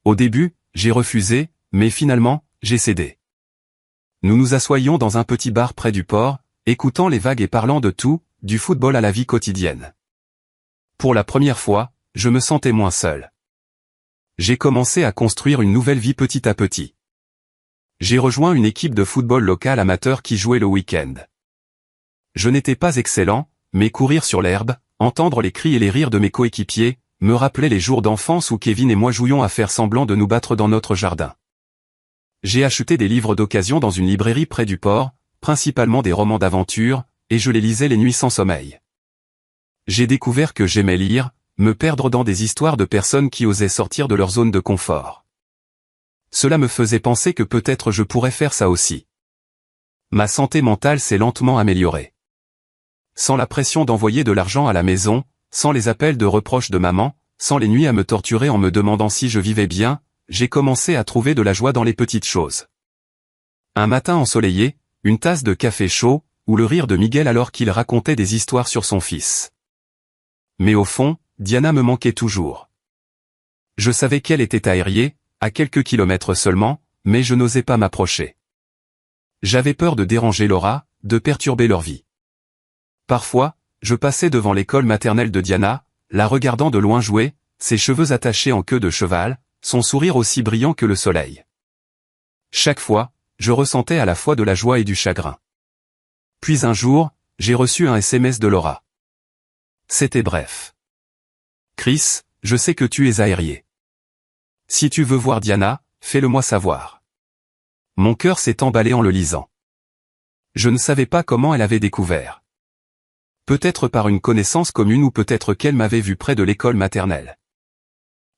Au début, j'ai refusé, mais finalement, j'ai cédé. Nous nous assoyions dans un petit bar près du port, écoutant les vagues et parlant de tout, du football à la vie quotidienne. Pour la première fois, je me sentais moins seul. J'ai commencé à construire une nouvelle vie petit à petit. J'ai rejoint une équipe de football locale amateur qui jouait le week-end. Je n'étais pas excellent, mais courir sur l'herbe, entendre les cris et les rires de mes coéquipiers, me rappelait les jours d'enfance où Kevin et moi jouions à faire semblant de nous battre dans notre jardin. J'ai acheté des livres d'occasion dans une librairie près du port, principalement des romans d'aventure, et je les lisais les nuits sans sommeil. J'ai découvert que j'aimais lire, me perdre dans des histoires de personnes qui osaient sortir de leur zone de confort. Cela me faisait penser que peut-être je pourrais faire ça aussi. Ma santé mentale s'est lentement améliorée. Sans la pression d'envoyer de l'argent à la maison, sans les appels de reproches de maman, sans les nuits à me torturer en me demandant si je vivais bien, j'ai commencé à trouver de la joie dans les petites choses. Un matin ensoleillé, une tasse de café chaud, ou le rire de Miguel alors qu'il racontait des histoires sur son fils. Mais au fond, Diana me manquait toujours. Je savais qu'elle était à Erie, à quelques kilomètres seulement, mais je n'osais pas m'approcher. J'avais peur de déranger Laura, de perturber leur vie. Parfois, je passais devant l'école maternelle de Diana, la regardant de loin jouer, ses cheveux attachés en queue de cheval, son sourire aussi brillant que le soleil. Chaque fois, je ressentais à la fois de la joie et du chagrin. Puis un jour, j'ai reçu un SMS de Laura. C'était bref. Chris, je sais que tu es à Erie. Si tu veux voir Diana, fais-le-moi savoir. Mon cœur s'est emballé en le lisant. Je ne savais pas comment elle avait découvert. Peut-être par une connaissance commune ou peut-être qu'elle m'avait vu près de l'école maternelle.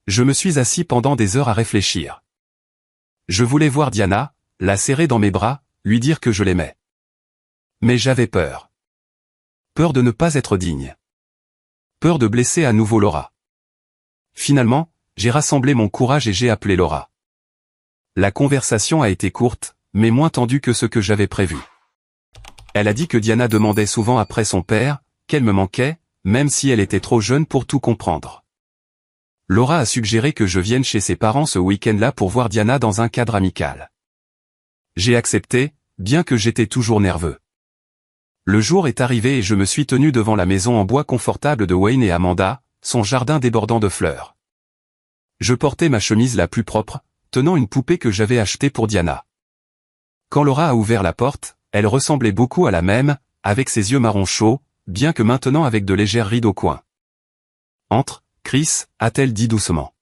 Je me suis assis pendant des heures à réfléchir. Je voulais voir Diana, la serrer dans mes bras, lui dire que je l'aimais. Mais j'avais peur. Peur de ne pas être digne. Peur de blesser à nouveau Laura. Finalement, j'ai rassemblé mon courage et j'ai appelé Laura. La conversation a été courte, mais moins tendue que ce que j'avais prévu. Elle a dit que Diana demandait souvent après son père, qu'elle me manquait, même si elle était trop jeune pour tout comprendre. Laura a suggéré que je vienne chez ses parents ce week-end-là pour voir Diana dans un cadre amical. J'ai accepté, bien que j'étais toujours nerveux. Le jour est arrivé et je me suis tenu devant la maison en bois confortable de Wayne et Amanda, son jardin débordant de fleurs. Je portais ma chemise la plus propre, tenant une poupée que j'avais achetée pour Diana. Quand Laura a ouvert la porte, elle ressemblait beaucoup à la même, avec ses yeux marron chaud, bien que maintenant avec de légères rides au coin. « Entre, Chris », a-t-elle dit doucement.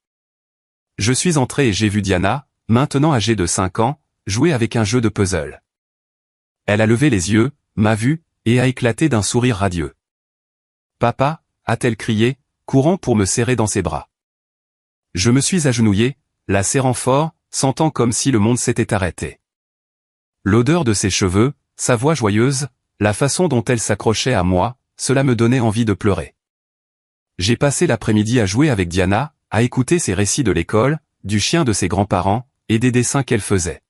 Je suis entré et j'ai vu Diana, maintenant âgée de 5 ans, jouer avec un jeu de puzzle. Elle a levé les yeux, m'a vu, et a éclaté d'un sourire radieux. « Papa », a-t-elle crié, courant pour me serrer dans ses bras. Je me suis agenouillé, la serrant fort, sentant comme si le monde s'était arrêté. L'odeur de ses cheveux, sa voix joyeuse, la façon dont elle s'accrochait à moi, cela me donnait envie de pleurer. J'ai passé l'après-midi à jouer avec Diana, à écouter ses récits de l'école, du chien de ses grands-parents, et des dessins qu'elle faisait.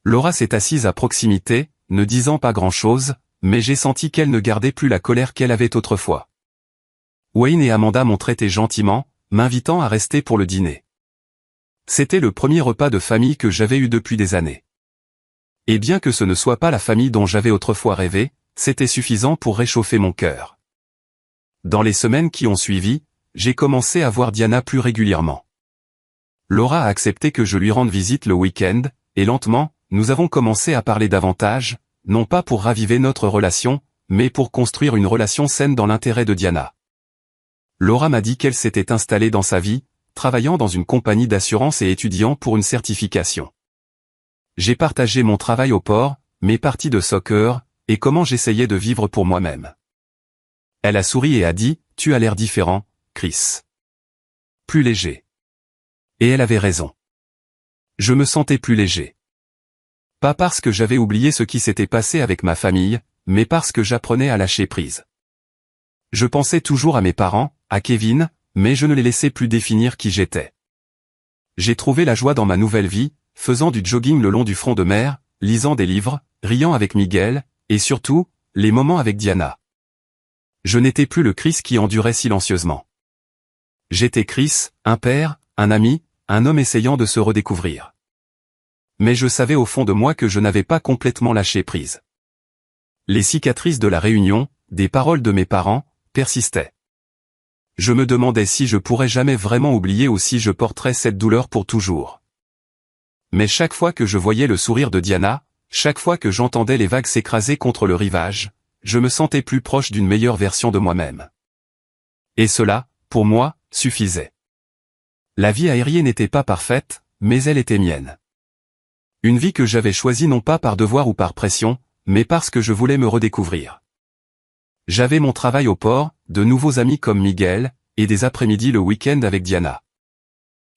Laura s'est assise à proximité, ne disant pas grand-chose, mais j'ai senti qu'elle ne gardait plus la colère qu'elle avait autrefois. Wayne et Amanda m'ont traité gentiment, m'invitant à rester pour le dîner. C'était le premier repas de famille que j'avais eu depuis des années. Et bien que ce ne soit pas la famille dont j'avais autrefois rêvé, c'était suffisant pour réchauffer mon cœur. Dans les semaines qui ont suivi, j'ai commencé à voir Diana plus régulièrement. Laura a accepté que je lui rende visite le week-end, et lentement, nous avons commencé à parler davantage, non pas pour raviver notre relation, mais pour construire une relation saine dans l'intérêt de Diana. Laura m'a dit qu'elle s'était installée dans sa vie, travaillant dans une compagnie d'assurance et étudiant pour une certification. J'ai partagé mon travail au port, mes parties de soccer, et comment j'essayais de vivre pour moi-même. Elle a souri et a dit, « Tu as l'air différent, Chris. Plus léger. » Et elle avait raison. Je me sentais plus léger. Pas parce que j'avais oublié ce qui s'était passé avec ma famille, mais parce que j'apprenais à lâcher prise. Je pensais toujours à mes parents, à Kevin, mais je ne les laissais plus définir qui j'étais. J'ai trouvé la joie dans ma nouvelle vie, faisant du jogging le long du front de mer, lisant des livres, riant avec Miguel, et surtout, les moments avec Diana. Je n'étais plus le Chris qui endurait silencieusement. J'étais Chris, un père, un ami, un homme essayant de se redécouvrir. Mais je savais au fond de moi que je n'avais pas complètement lâché prise. Les cicatrices de la réunion, des paroles de mes parents, persistaient. Je me demandais si je pourrais jamais vraiment oublier ou si je porterais cette douleur pour toujours. Mais chaque fois que je voyais le sourire de Diana, chaque fois que j'entendais les vagues s'écraser contre le rivage, je me sentais plus proche d'une meilleure version de moi-même. Et cela, pour moi, suffisait. La vie aérienne n'était pas parfaite, mais elle était mienne. Une vie que j'avais choisie non pas par devoir ou par pression, mais parce que je voulais me redécouvrir. J'avais mon travail au port, de nouveaux amis comme Miguel, et des après-midi le week-end avec Diana.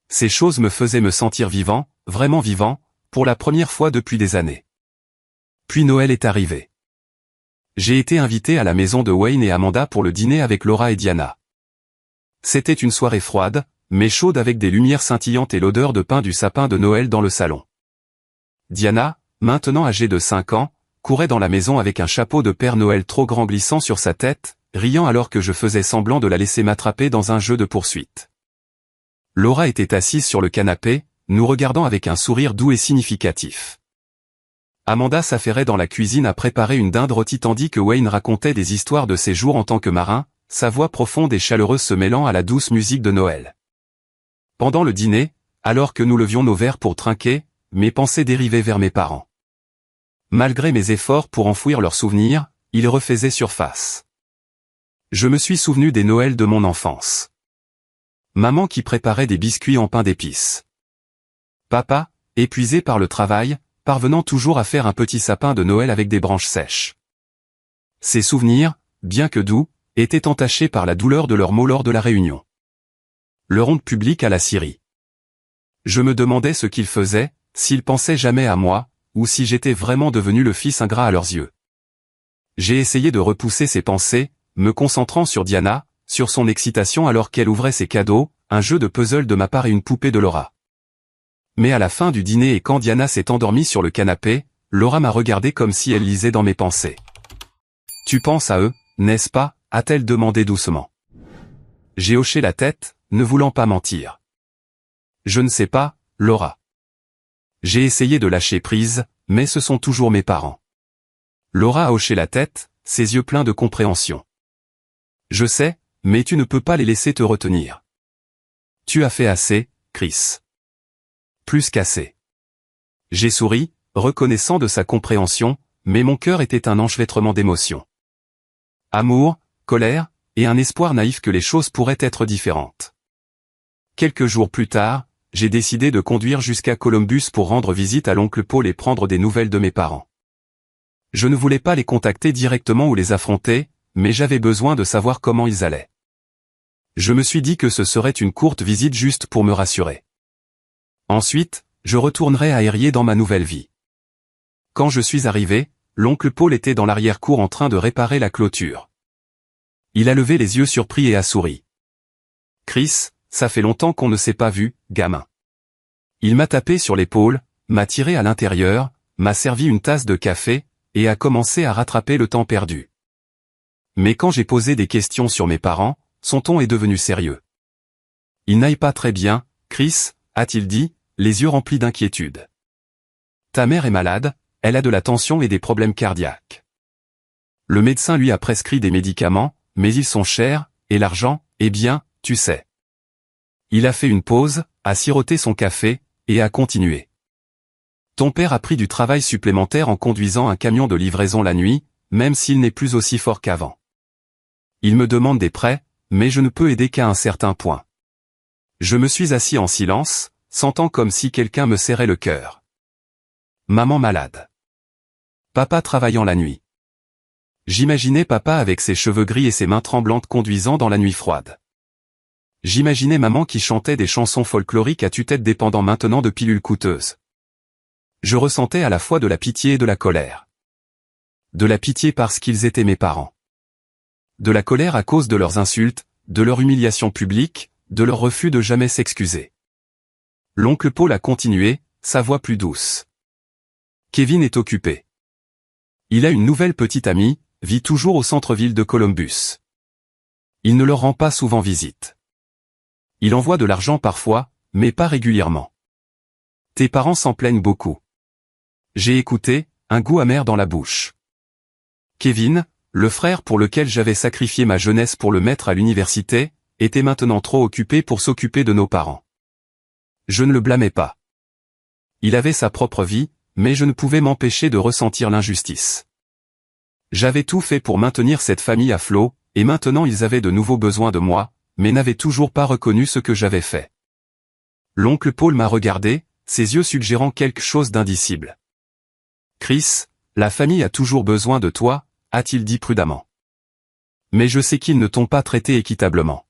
Ces choses me faisaient me sentir vivant, vraiment vivant, pour la première fois depuis des années. Puis Noël est arrivé. J'ai été invité à la maison de Wayne et Amanda pour le dîner avec Laura et Diana. C'était une soirée froide, mais chaude avec des lumières scintillantes et l'odeur de pain du sapin de Noël dans le salon. Diana, maintenant âgée de 5 ans, courait dans la maison avec un chapeau de Père Noël trop grand glissant sur sa tête, riant alors que je faisais semblant de la laisser m'attraper dans un jeu de poursuite. Laura était assise sur le canapé, nous regardant avec un sourire doux et significatif. Amanda s'affairait dans la cuisine à préparer une dinde rôtie tandis que Wayne racontait des histoires de ses jours en tant que marin, sa voix profonde et chaleureuse se mêlant à la douce musique de Noël. Pendant le dîner, alors que nous levions nos verres pour trinquer, mes pensées dérivaient vers mes parents. Malgré mes efforts pour enfouir leurs souvenirs, ils refaisaient surface. Je me suis souvenu des Noëls de mon enfance. Maman qui préparait des biscuits en pain d'épices. Papa, épuisé par le travail, parvenant toujours à faire un petit sapin de Noël avec des branches sèches. Ces souvenirs, bien que doux, étaient entachés par la douleur de leurs mots lors de la réunion. Le ronde public à la Syrie. Je me demandais ce qu'ils faisaient, s'ils pensaient jamais à moi, ou si j'étais vraiment devenu le fils ingrat à leurs yeux. J'ai essayé de repousser ces pensées, me concentrant sur Diana, sur son excitation alors qu'elle ouvrait ses cadeaux, un jeu de puzzle de ma part et une poupée de Laura. Mais à la fin du dîner et quand Diana s'est endormie sur le canapé, Laura m'a regardé comme si elle lisait dans mes pensées. « Tu penses à eux, n'est-ce pas ?» a-t-elle demandé doucement. J'ai hoché la tête, ne voulant pas mentir. Je ne sais pas, Laura. J'ai essayé de lâcher prise, mais ce sont toujours mes parents. Laura a hoché la tête, ses yeux pleins de compréhension. Je sais, mais tu ne peux pas les laisser te retenir. Tu as fait assez, Chris. Plus qu'assez. J'ai souri, reconnaissant de sa compréhension, mais mon cœur était un enchevêtrement d'émotions. Amour, colère, et un espoir naïf que les choses pourraient être différentes. Quelques jours plus tard, j'ai décidé de conduire jusqu'à Columbus pour rendre visite à l'oncle Paul et prendre des nouvelles de mes parents. Je ne voulais pas les contacter directement ou les affronter, mais j'avais besoin de savoir comment ils allaient. Je me suis dit que ce serait une courte visite juste pour me rassurer. Ensuite, je retournerai à Erie dans ma nouvelle vie. Quand je suis arrivé, l'oncle Paul était dans l'arrière-cour en train de réparer la clôture. Il a levé les yeux surpris et a souri. « Chris, ça fait longtemps qu'on ne s'est pas vu, gamin. » Il m'a tapé sur l'épaule, m'a tiré à l'intérieur, m'a servi une tasse de café, et a commencé à rattraper le temps perdu. Mais quand j'ai posé des questions sur mes parents, son ton est devenu sérieux. « Ils n'aillent pas très bien, Chris, » a-t-il dit, les yeux remplis d'inquiétude. « Ta mère est malade, elle a de la tension et des problèmes cardiaques. Le médecin lui a prescrit des médicaments, mais ils sont chers, et l'argent, eh bien, tu sais. » Il a fait une pause, a siroté son café, et a continué. « Ton père a pris du travail supplémentaire en conduisant un camion de livraison la nuit, même s'il n'est plus aussi fort qu'avant. Il me demande des prêts, mais je ne peux aider qu'à un certain point. » Je me suis assis en silence, sentant comme si quelqu'un me serrait le cœur. Maman malade. Papa travaillant la nuit. J'imaginais papa avec ses cheveux gris et ses mains tremblantes conduisant dans la nuit froide. J'imaginais maman qui chantait des chansons folkloriques à tue-tête dépendant maintenant de pilules coûteuses. Je ressentais à la fois de la pitié et de la colère. De la pitié parce qu'ils étaient mes parents. De la colère à cause de leurs insultes, de leur humiliation publique, de leur refus de jamais s'excuser. L'oncle Paul a continué, sa voix plus douce. Kevin est occupé. Il a une nouvelle petite amie, vit toujours au centre-ville de Columbus. Il ne leur rend pas souvent visite. Il envoie de l'argent parfois, mais pas régulièrement. Tes parents s'en plaignent beaucoup. J'ai écouté, un goût amer dans la bouche. Kevin, le frère pour lequel j'avais sacrifié ma jeunesse pour le mettre à l'université, était maintenant trop occupé pour s'occuper de nos parents. Je ne le blâmais pas. Il avait sa propre vie, mais je ne pouvais m'empêcher de ressentir l'injustice. J'avais tout fait pour maintenir cette famille à flot, et maintenant ils avaient de nouveaux besoins de moi, mais n'avaient toujours pas reconnu ce que j'avais fait. L'oncle Paul m'a regardé, ses yeux suggérant quelque chose d'indicible. « Chris, la famille a toujours besoin de toi, » a-t-il dit prudemment. « Mais je sais qu'ils ne t'ont pas traité équitablement.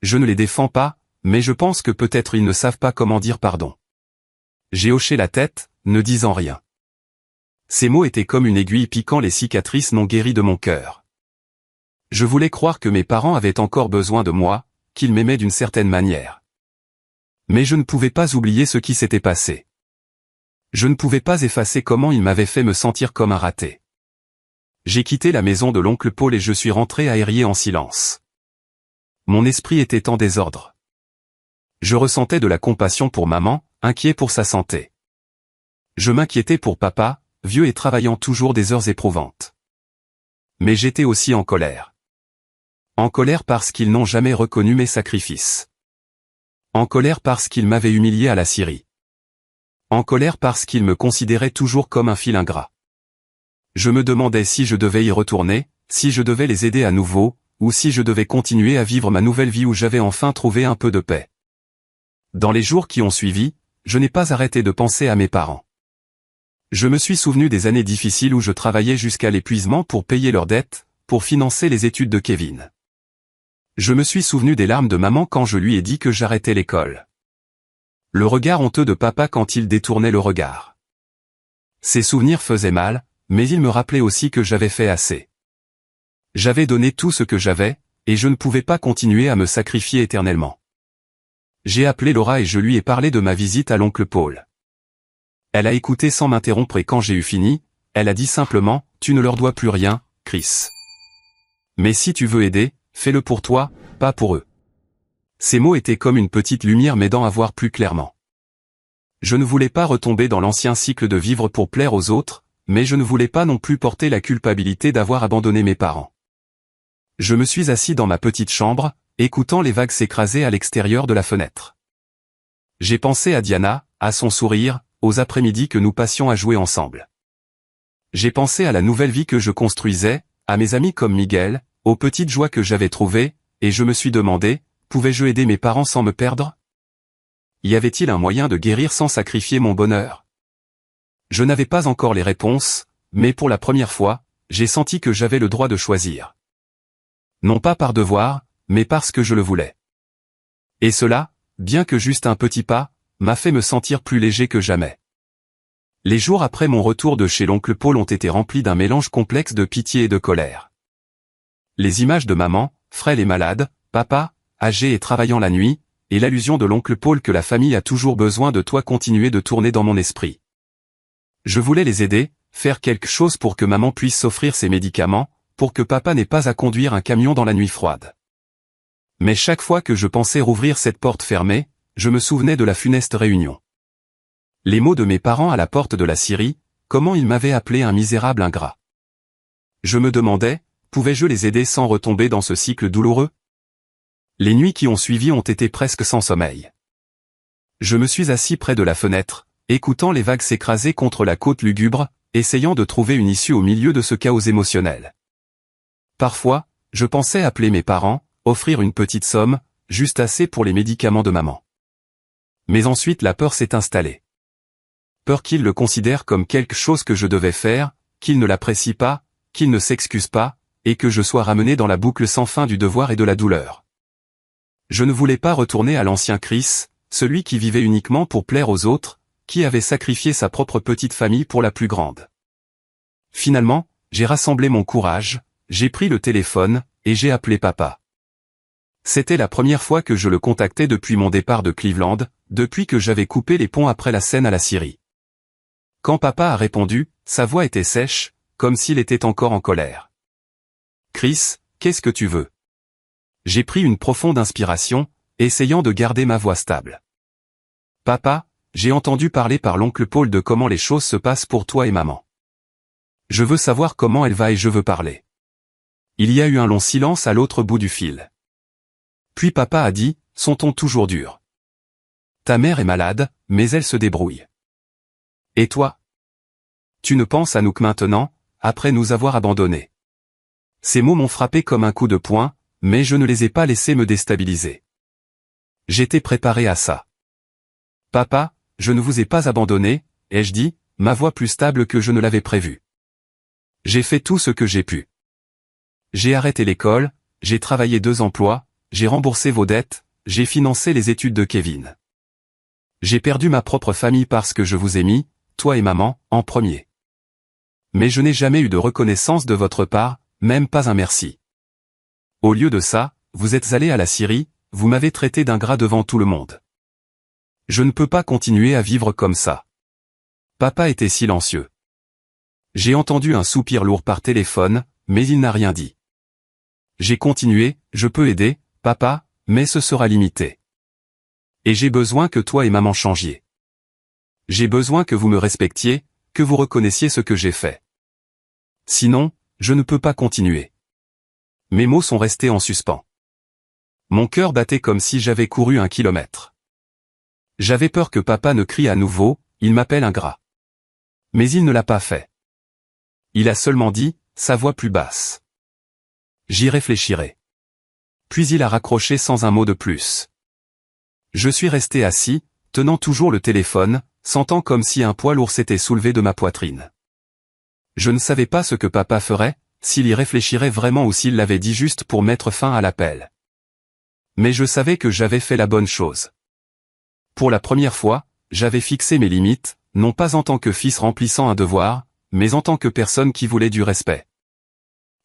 Je ne les défends pas, mais je pense que peut-être ils ne savent pas comment dire pardon. » J'ai hoché la tête, ne disant rien. Ces mots étaient comme une aiguille piquant les cicatrices non guéries de mon cœur. Je voulais croire que mes parents avaient encore besoin de moi, qu'ils m'aimaient d'une certaine manière. Mais je ne pouvais pas oublier ce qui s'était passé. Je ne pouvais pas effacer comment ils m'avaient fait me sentir comme un raté. J'ai quitté la maison de l'oncle Paul et je suis rentré à Erie en silence. Mon esprit était en désordre. Je ressentais de la compassion pour maman, inquiet pour sa santé. Je m'inquiétais pour papa, vieux et travaillant toujours des heures éprouvantes. Mais j'étais aussi en colère. En colère parce qu'ils n'ont jamais reconnu mes sacrifices. En colère parce qu'ils m'avaient humilié à la Syrie. En colère parce qu'ils me considéraient toujours comme un fil ingrat. Je me demandais si je devais y retourner, si je devais les aider à nouveau, ou si je devais continuer à vivre ma nouvelle vie où j'avais enfin trouvé un peu de paix. Dans les jours qui ont suivi, je n'ai pas arrêté de penser à mes parents. Je me suis souvenu des années difficiles où je travaillais jusqu'à l'épuisement pour payer leurs dettes, pour financer les études de Kevin. Je me suis souvenu des larmes de maman quand je lui ai dit que j'arrêtais l'école. Le regard honteux de papa quand il détournait le regard. Ces souvenirs faisaient mal, mais ils me rappelaient aussi que j'avais fait assez. J'avais donné tout ce que j'avais, et je ne pouvais pas continuer à me sacrifier éternellement. J'ai appelé Laura et je lui ai parlé de ma visite à l'oncle Paul. Elle a écouté sans m'interrompre et quand j'ai eu fini, elle a dit simplement, tu ne leur dois plus rien, Chris. Mais si tu veux aider, fais-le pour toi, pas pour eux. Ces mots étaient comme une petite lumière m'aidant à voir plus clairement. Je ne voulais pas retomber dans l'ancien cycle de vivre pour plaire aux autres, mais je ne voulais pas non plus porter la culpabilité d'avoir abandonné mes parents. Je me suis assis dans ma petite chambre, écoutant les vagues s'écraser à l'extérieur de la fenêtre. J'ai pensé à Diana, à son sourire, aux après-midi que nous passions à jouer ensemble. J'ai pensé à la nouvelle vie que je construisais, à mes amis comme Miguel, aux petites joies que j'avais trouvées, et je me suis demandé, pouvais-je aider mes parents sans me perdre? Y avait-il un moyen de guérir sans sacrifier mon bonheur? Je n'avais pas encore les réponses, mais pour la première fois, j'ai senti que j'avais le droit de choisir. Non pas par devoir, mais parce que je le voulais. Et cela, bien que juste un petit pas, m'a fait me sentir plus léger que jamais. Les jours après mon retour de chez l'oncle Paul ont été remplis d'un mélange complexe de pitié et de colère. Les images de maman, frêle et malade, papa, âgé et travaillant la nuit, et l'allusion de l'oncle Paul que la famille a toujours besoin de toi continuaient de tourner dans mon esprit. Je voulais les aider, faire quelque chose pour que maman puisse s'offrir ses médicaments, pour que papa n'ait pas à conduire un camion dans la nuit froide. Mais chaque fois que je pensais rouvrir cette porte fermée, je me souvenais de la funeste réunion. Les mots de mes parents à la porte de la scierie, comment ils m'avaient appelé un misérable ingrat. Je me demandais, pouvais-je les aider sans retomber dans ce cycle douloureux? Les nuits qui ont suivi ont été presque sans sommeil. Je me suis assis près de la fenêtre, écoutant les vagues s'écraser contre la côte lugubre, essayant de trouver une issue au milieu de ce chaos émotionnel. Parfois, je pensais appeler mes parents, offrir une petite somme, juste assez pour les médicaments de maman. Mais ensuite la peur s'est installée. Peur qu'ils le considèrent comme quelque chose que je devais faire, qu'ils ne l'apprécient pas, qu'ils ne s'excusent pas, et que je sois ramené dans la boucle sans fin du devoir et de la douleur. Je ne voulais pas retourner à l'ancien Chris, celui qui vivait uniquement pour plaire aux autres, qui avait sacrifié sa propre petite famille pour la plus grande. Finalement, j'ai rassemblé mon courage, j'ai pris le téléphone, et j'ai appelé papa. C'était la première fois que je le contactais depuis mon départ de Cleveland, depuis que j'avais coupé les ponts après la scène à la scierie. Quand papa a répondu, sa voix était sèche, comme s'il était encore en colère. « Chris, qu'est-ce que tu veux ?» J'ai pris une profonde inspiration, essayant de garder ma voix stable. « Papa, j'ai entendu parler par l'oncle Paul de comment les choses se passent pour toi et maman. Je veux savoir comment elle va et je veux parler. » Il y a eu un long silence à l'autre bout du fil. Puis papa a dit, son ton toujours dur. « Ta mère est malade, mais elle se débrouille. Et toi? Tu ne penses à nous que maintenant, après nous avoir abandonnés. » Ces mots m'ont frappé comme un coup de poing, mais je ne les ai pas laissés me déstabiliser. J'étais préparé à ça. « Papa, je ne vous ai pas abandonné, ai-je dit, ma voix plus stable que je ne l'avais prévu. J'ai fait tout ce que j'ai pu. J'ai arrêté l'école, j'ai travaillé 2 emplois, j'ai remboursé vos dettes, j'ai financé les études de Kevin. J'ai perdu ma propre famille parce que je vous ai mis, toi et maman, en premier. Mais je n'ai jamais eu de reconnaissance de votre part, même pas un merci. Au lieu de ça, vous êtes allé à la scierie, vous m'avez traité d'ingrat devant tout le monde. Je ne peux pas continuer à vivre comme ça. » Papa était silencieux. J'ai entendu un soupir lourd par téléphone, mais il n'a rien dit. J'ai continué, je peux aider, papa, mais ce sera limité. Et j'ai besoin que toi et maman changiez. J'ai besoin que vous me respectiez, que vous reconnaissiez ce que j'ai fait. Sinon, je ne peux pas continuer. Mes mots sont restés en suspens. Mon cœur battait comme si j'avais couru 1 kilomètre. J'avais peur que papa ne crie à nouveau, il m'appelle ingrat. Mais il ne l'a pas fait. Il a seulement dit, sa voix plus basse. J'y réfléchirai. Puis il a raccroché sans un mot de plus. Je suis resté assis, tenant toujours le téléphone, sentant comme si un poids lourd s'était soulevé de ma poitrine. Je ne savais pas ce que papa ferait, s'il y réfléchirait vraiment ou s'il l'avait dit juste pour mettre fin à l'appel. Mais je savais que j'avais fait la bonne chose. Pour la première fois, j'avais fixé mes limites, non pas en tant que fils remplissant un devoir, mais en tant que personne qui voulait du respect.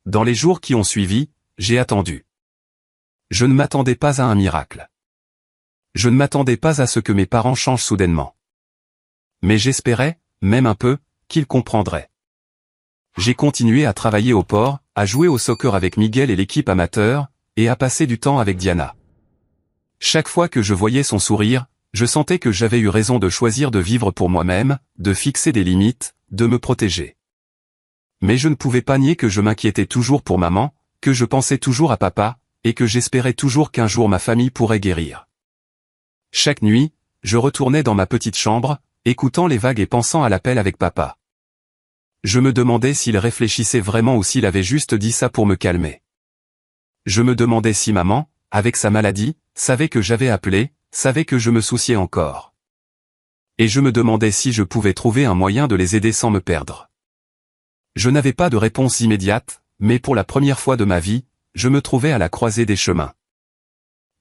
Dans les jours qui ont suivi, j'ai attendu. Je ne m'attendais pas à un miracle. Je ne m'attendais pas à ce que mes parents changent soudainement. Mais j'espérais, même un peu, qu'ils comprendraient. J'ai continué à travailler au port, à jouer au soccer avec Miguel et l'équipe amateur, et à passer du temps avec Diana. Chaque fois que je voyais son sourire, je sentais que j'avais eu raison de choisir de vivre pour moi-même, de fixer des limites, de me protéger. Mais je ne pouvais pas nier que je m'inquiétais toujours pour maman, que je pensais toujours à papa, et que j'espérais toujours qu'un jour ma famille pourrait guérir. Chaque nuit, je retournais dans ma petite chambre, écoutant les vagues et pensant à l'appel avec papa. Je me demandais s'il réfléchissait vraiment ou s'il avait juste dit ça pour me calmer. Je me demandais si maman, avec sa maladie, savait que j'avais appelé, savait que je me souciais encore. Et je me demandais si je pouvais trouver un moyen de les aider sans me perdre. Je n'avais pas de réponse immédiate, mais pour la première fois de ma vie, je me trouvais à la croisée des chemins.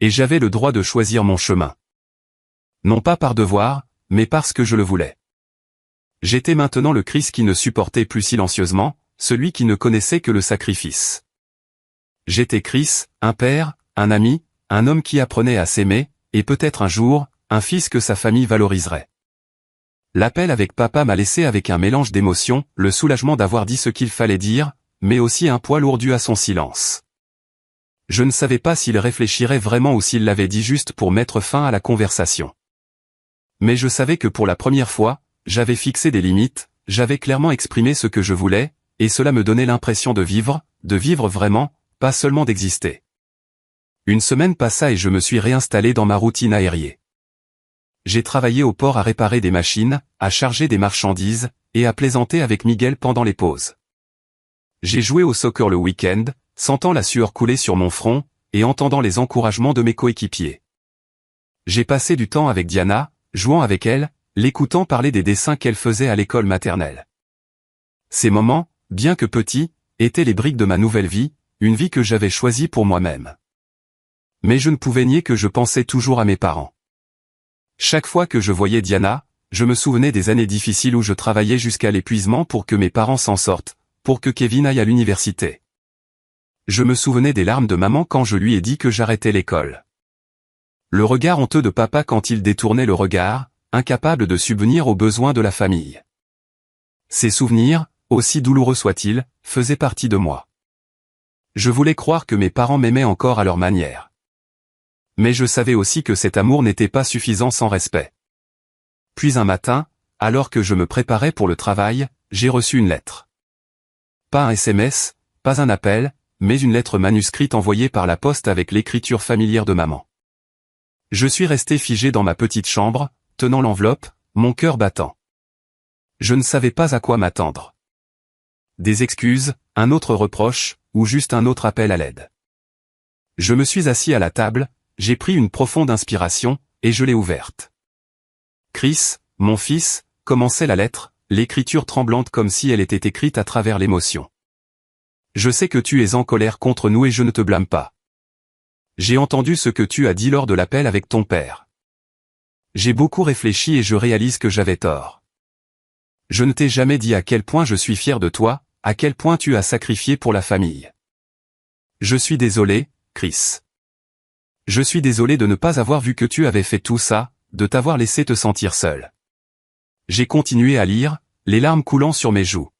Et j'avais le droit de choisir mon chemin. Non pas par devoir, mais parce que je le voulais. J'étais maintenant le Christ qui ne supportait plus silencieusement, celui qui ne connaissait que le sacrifice. J'étais Chris, un père, un ami, un homme qui apprenait à s'aimer, et peut-être un jour, un fils que sa famille valoriserait. L'appel avec papa m'a laissé avec un mélange d'émotions, le soulagement d'avoir dit ce qu'il fallait dire, mais aussi un poids lourd dû à son silence. Je ne savais pas s'il réfléchirait vraiment ou s'il l'avait dit juste pour mettre fin à la conversation. Mais je savais que pour la première fois, j'avais fixé des limites, j'avais clairement exprimé ce que je voulais, et cela me donnait l'impression de vivre vraiment, pas seulement d'exister. Une semaine passa et je me suis réinstallé dans ma routine aérienne. J'ai travaillé au port à réparer des machines, à charger des marchandises, et à plaisanter avec Miguel pendant les pauses. J'ai joué au soccer le week-end, sentant la sueur couler sur mon front, et entendant les encouragements de mes coéquipiers. J'ai passé du temps avec Diana, jouant avec elle, l'écoutant parler des dessins qu'elle faisait à l'école maternelle. Ces moments, bien que petits, étaient les briques de ma nouvelle vie, une vie que j'avais choisie pour moi-même. Mais je ne pouvais nier que je pensais toujours à mes parents. Chaque fois que je voyais Diana, je me souvenais des années difficiles où je travaillais jusqu'à l'épuisement pour que mes parents s'en sortent, pour que Kevin aille à l'université. Je me souvenais des larmes de maman quand je lui ai dit que j'arrêtais l'école. Le regard honteux de papa quand il détournait le regard, incapable de subvenir aux besoins de la famille. Ces souvenirs, aussi douloureux soient-ils, faisaient partie de moi. Je voulais croire que mes parents m'aimaient encore à leur manière. Mais je savais aussi que cet amour n'était pas suffisant sans respect. Puis un matin, alors que je me préparais pour le travail, j'ai reçu une lettre. Pas un SMS, pas un appel, mais une lettre manuscrite envoyée par la poste avec l'écriture familière de maman. Je suis resté figé dans ma petite chambre, tenant l'enveloppe, mon cœur battant. Je ne savais pas à quoi m'attendre. Des excuses, un autre reproche, ou juste un autre appel à l'aide. Je me suis assis à la table, j'ai pris une profonde inspiration, et je l'ai ouverte. Chris, mon fils, commençait la lettre, l'écriture tremblante comme si elle était écrite à travers l'émotion. Je sais que tu es en colère contre nous et je ne te blâme pas. J'ai entendu ce que tu as dit lors de l'appel avec ton père. J'ai beaucoup réfléchi et je réalise que j'avais tort. Je ne t'ai jamais dit à quel point je suis fier de toi, à quel point tu as sacrifié pour la famille. Je suis désolé, Chris. Je suis désolé de ne pas avoir vu que tu avais fait tout ça, de t'avoir laissé te sentir seul. J'ai continué à lire, les larmes coulant sur mes joues.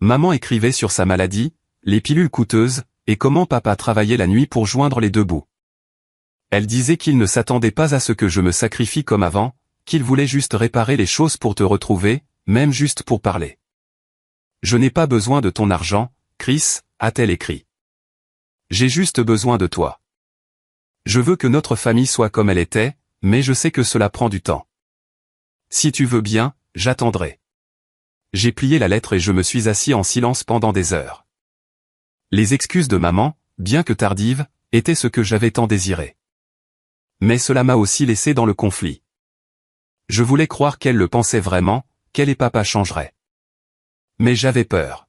Maman écrivait sur sa maladie, les pilules coûteuses, et comment papa travaillait la nuit pour joindre les deux bouts. Elle disait qu'il ne s'attendait pas à ce que je me sacrifie comme avant, qu'il voulait juste réparer les choses pour te retrouver, même juste pour parler. Je n'ai pas besoin de ton argent, Chris, a-t-elle écrit. J'ai juste besoin de toi. Je veux que notre famille soit comme elle était, mais je sais que cela prend du temps. Si tu veux bien, j'attendrai. J'ai plié la lettre et je me suis assis en silence pendant des heures. Les excuses de maman, bien que tardives, étaient ce que j'avais tant désiré. Mais cela m'a aussi laissé dans le conflit. Je voulais croire qu'elle le pensait vraiment, qu'elle et papa changeraient. Mais j'avais peur.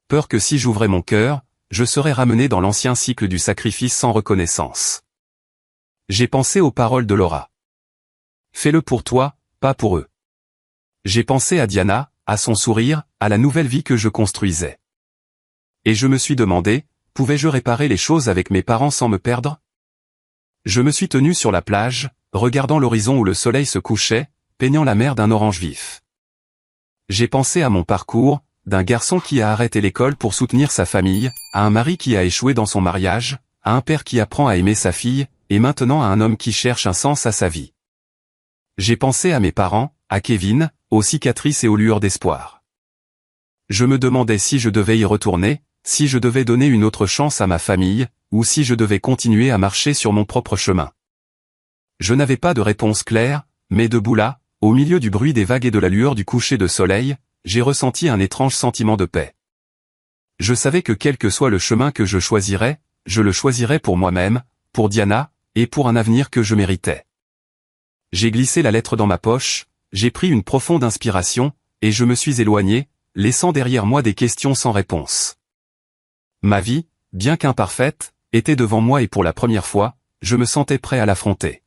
Peur que si j'ouvrais mon cœur, je serais ramené dans l'ancien cycle du sacrifice sans reconnaissance. J'ai pensé aux paroles de Laura. Fais-le pour toi, pas pour eux. J'ai pensé à Diana, à son sourire, à la nouvelle vie que je construisais. Et je me suis demandé, pouvais-je réparer les choses avec mes parents sans me perdre? Je me suis tenu sur la plage, regardant l'horizon où le soleil se couchait, peignant la mer d'un orange vif. J'ai pensé à mon parcours, d'un garçon qui a arrêté l'école pour soutenir sa famille, à un mari qui a échoué dans son mariage, à un père qui apprend à aimer sa fille, et maintenant à un homme qui cherche un sens à sa vie. J'ai pensé à mes parents, à Kevin, aux cicatrices et aux lueurs d'espoir. Je me demandais si je devais y retourner, si je devais donner une autre chance à ma famille, ou si je devais continuer à marcher sur mon propre chemin. Je n'avais pas de réponse claire, mais debout là, au milieu du bruit des vagues et de la lueur du coucher de soleil, j'ai ressenti un étrange sentiment de paix. Je savais que quel que soit le chemin que je le choisirais pour moi-même, pour Diana, et pour un avenir que je méritais. J'ai glissé la lettre dans ma poche, j'ai pris une profonde inspiration, et je me suis éloigné, laissant derrière moi des questions sans réponse. Ma vie, bien qu'imparfaite, était devant moi et pour la première fois, je me sentais prêt à l'affronter.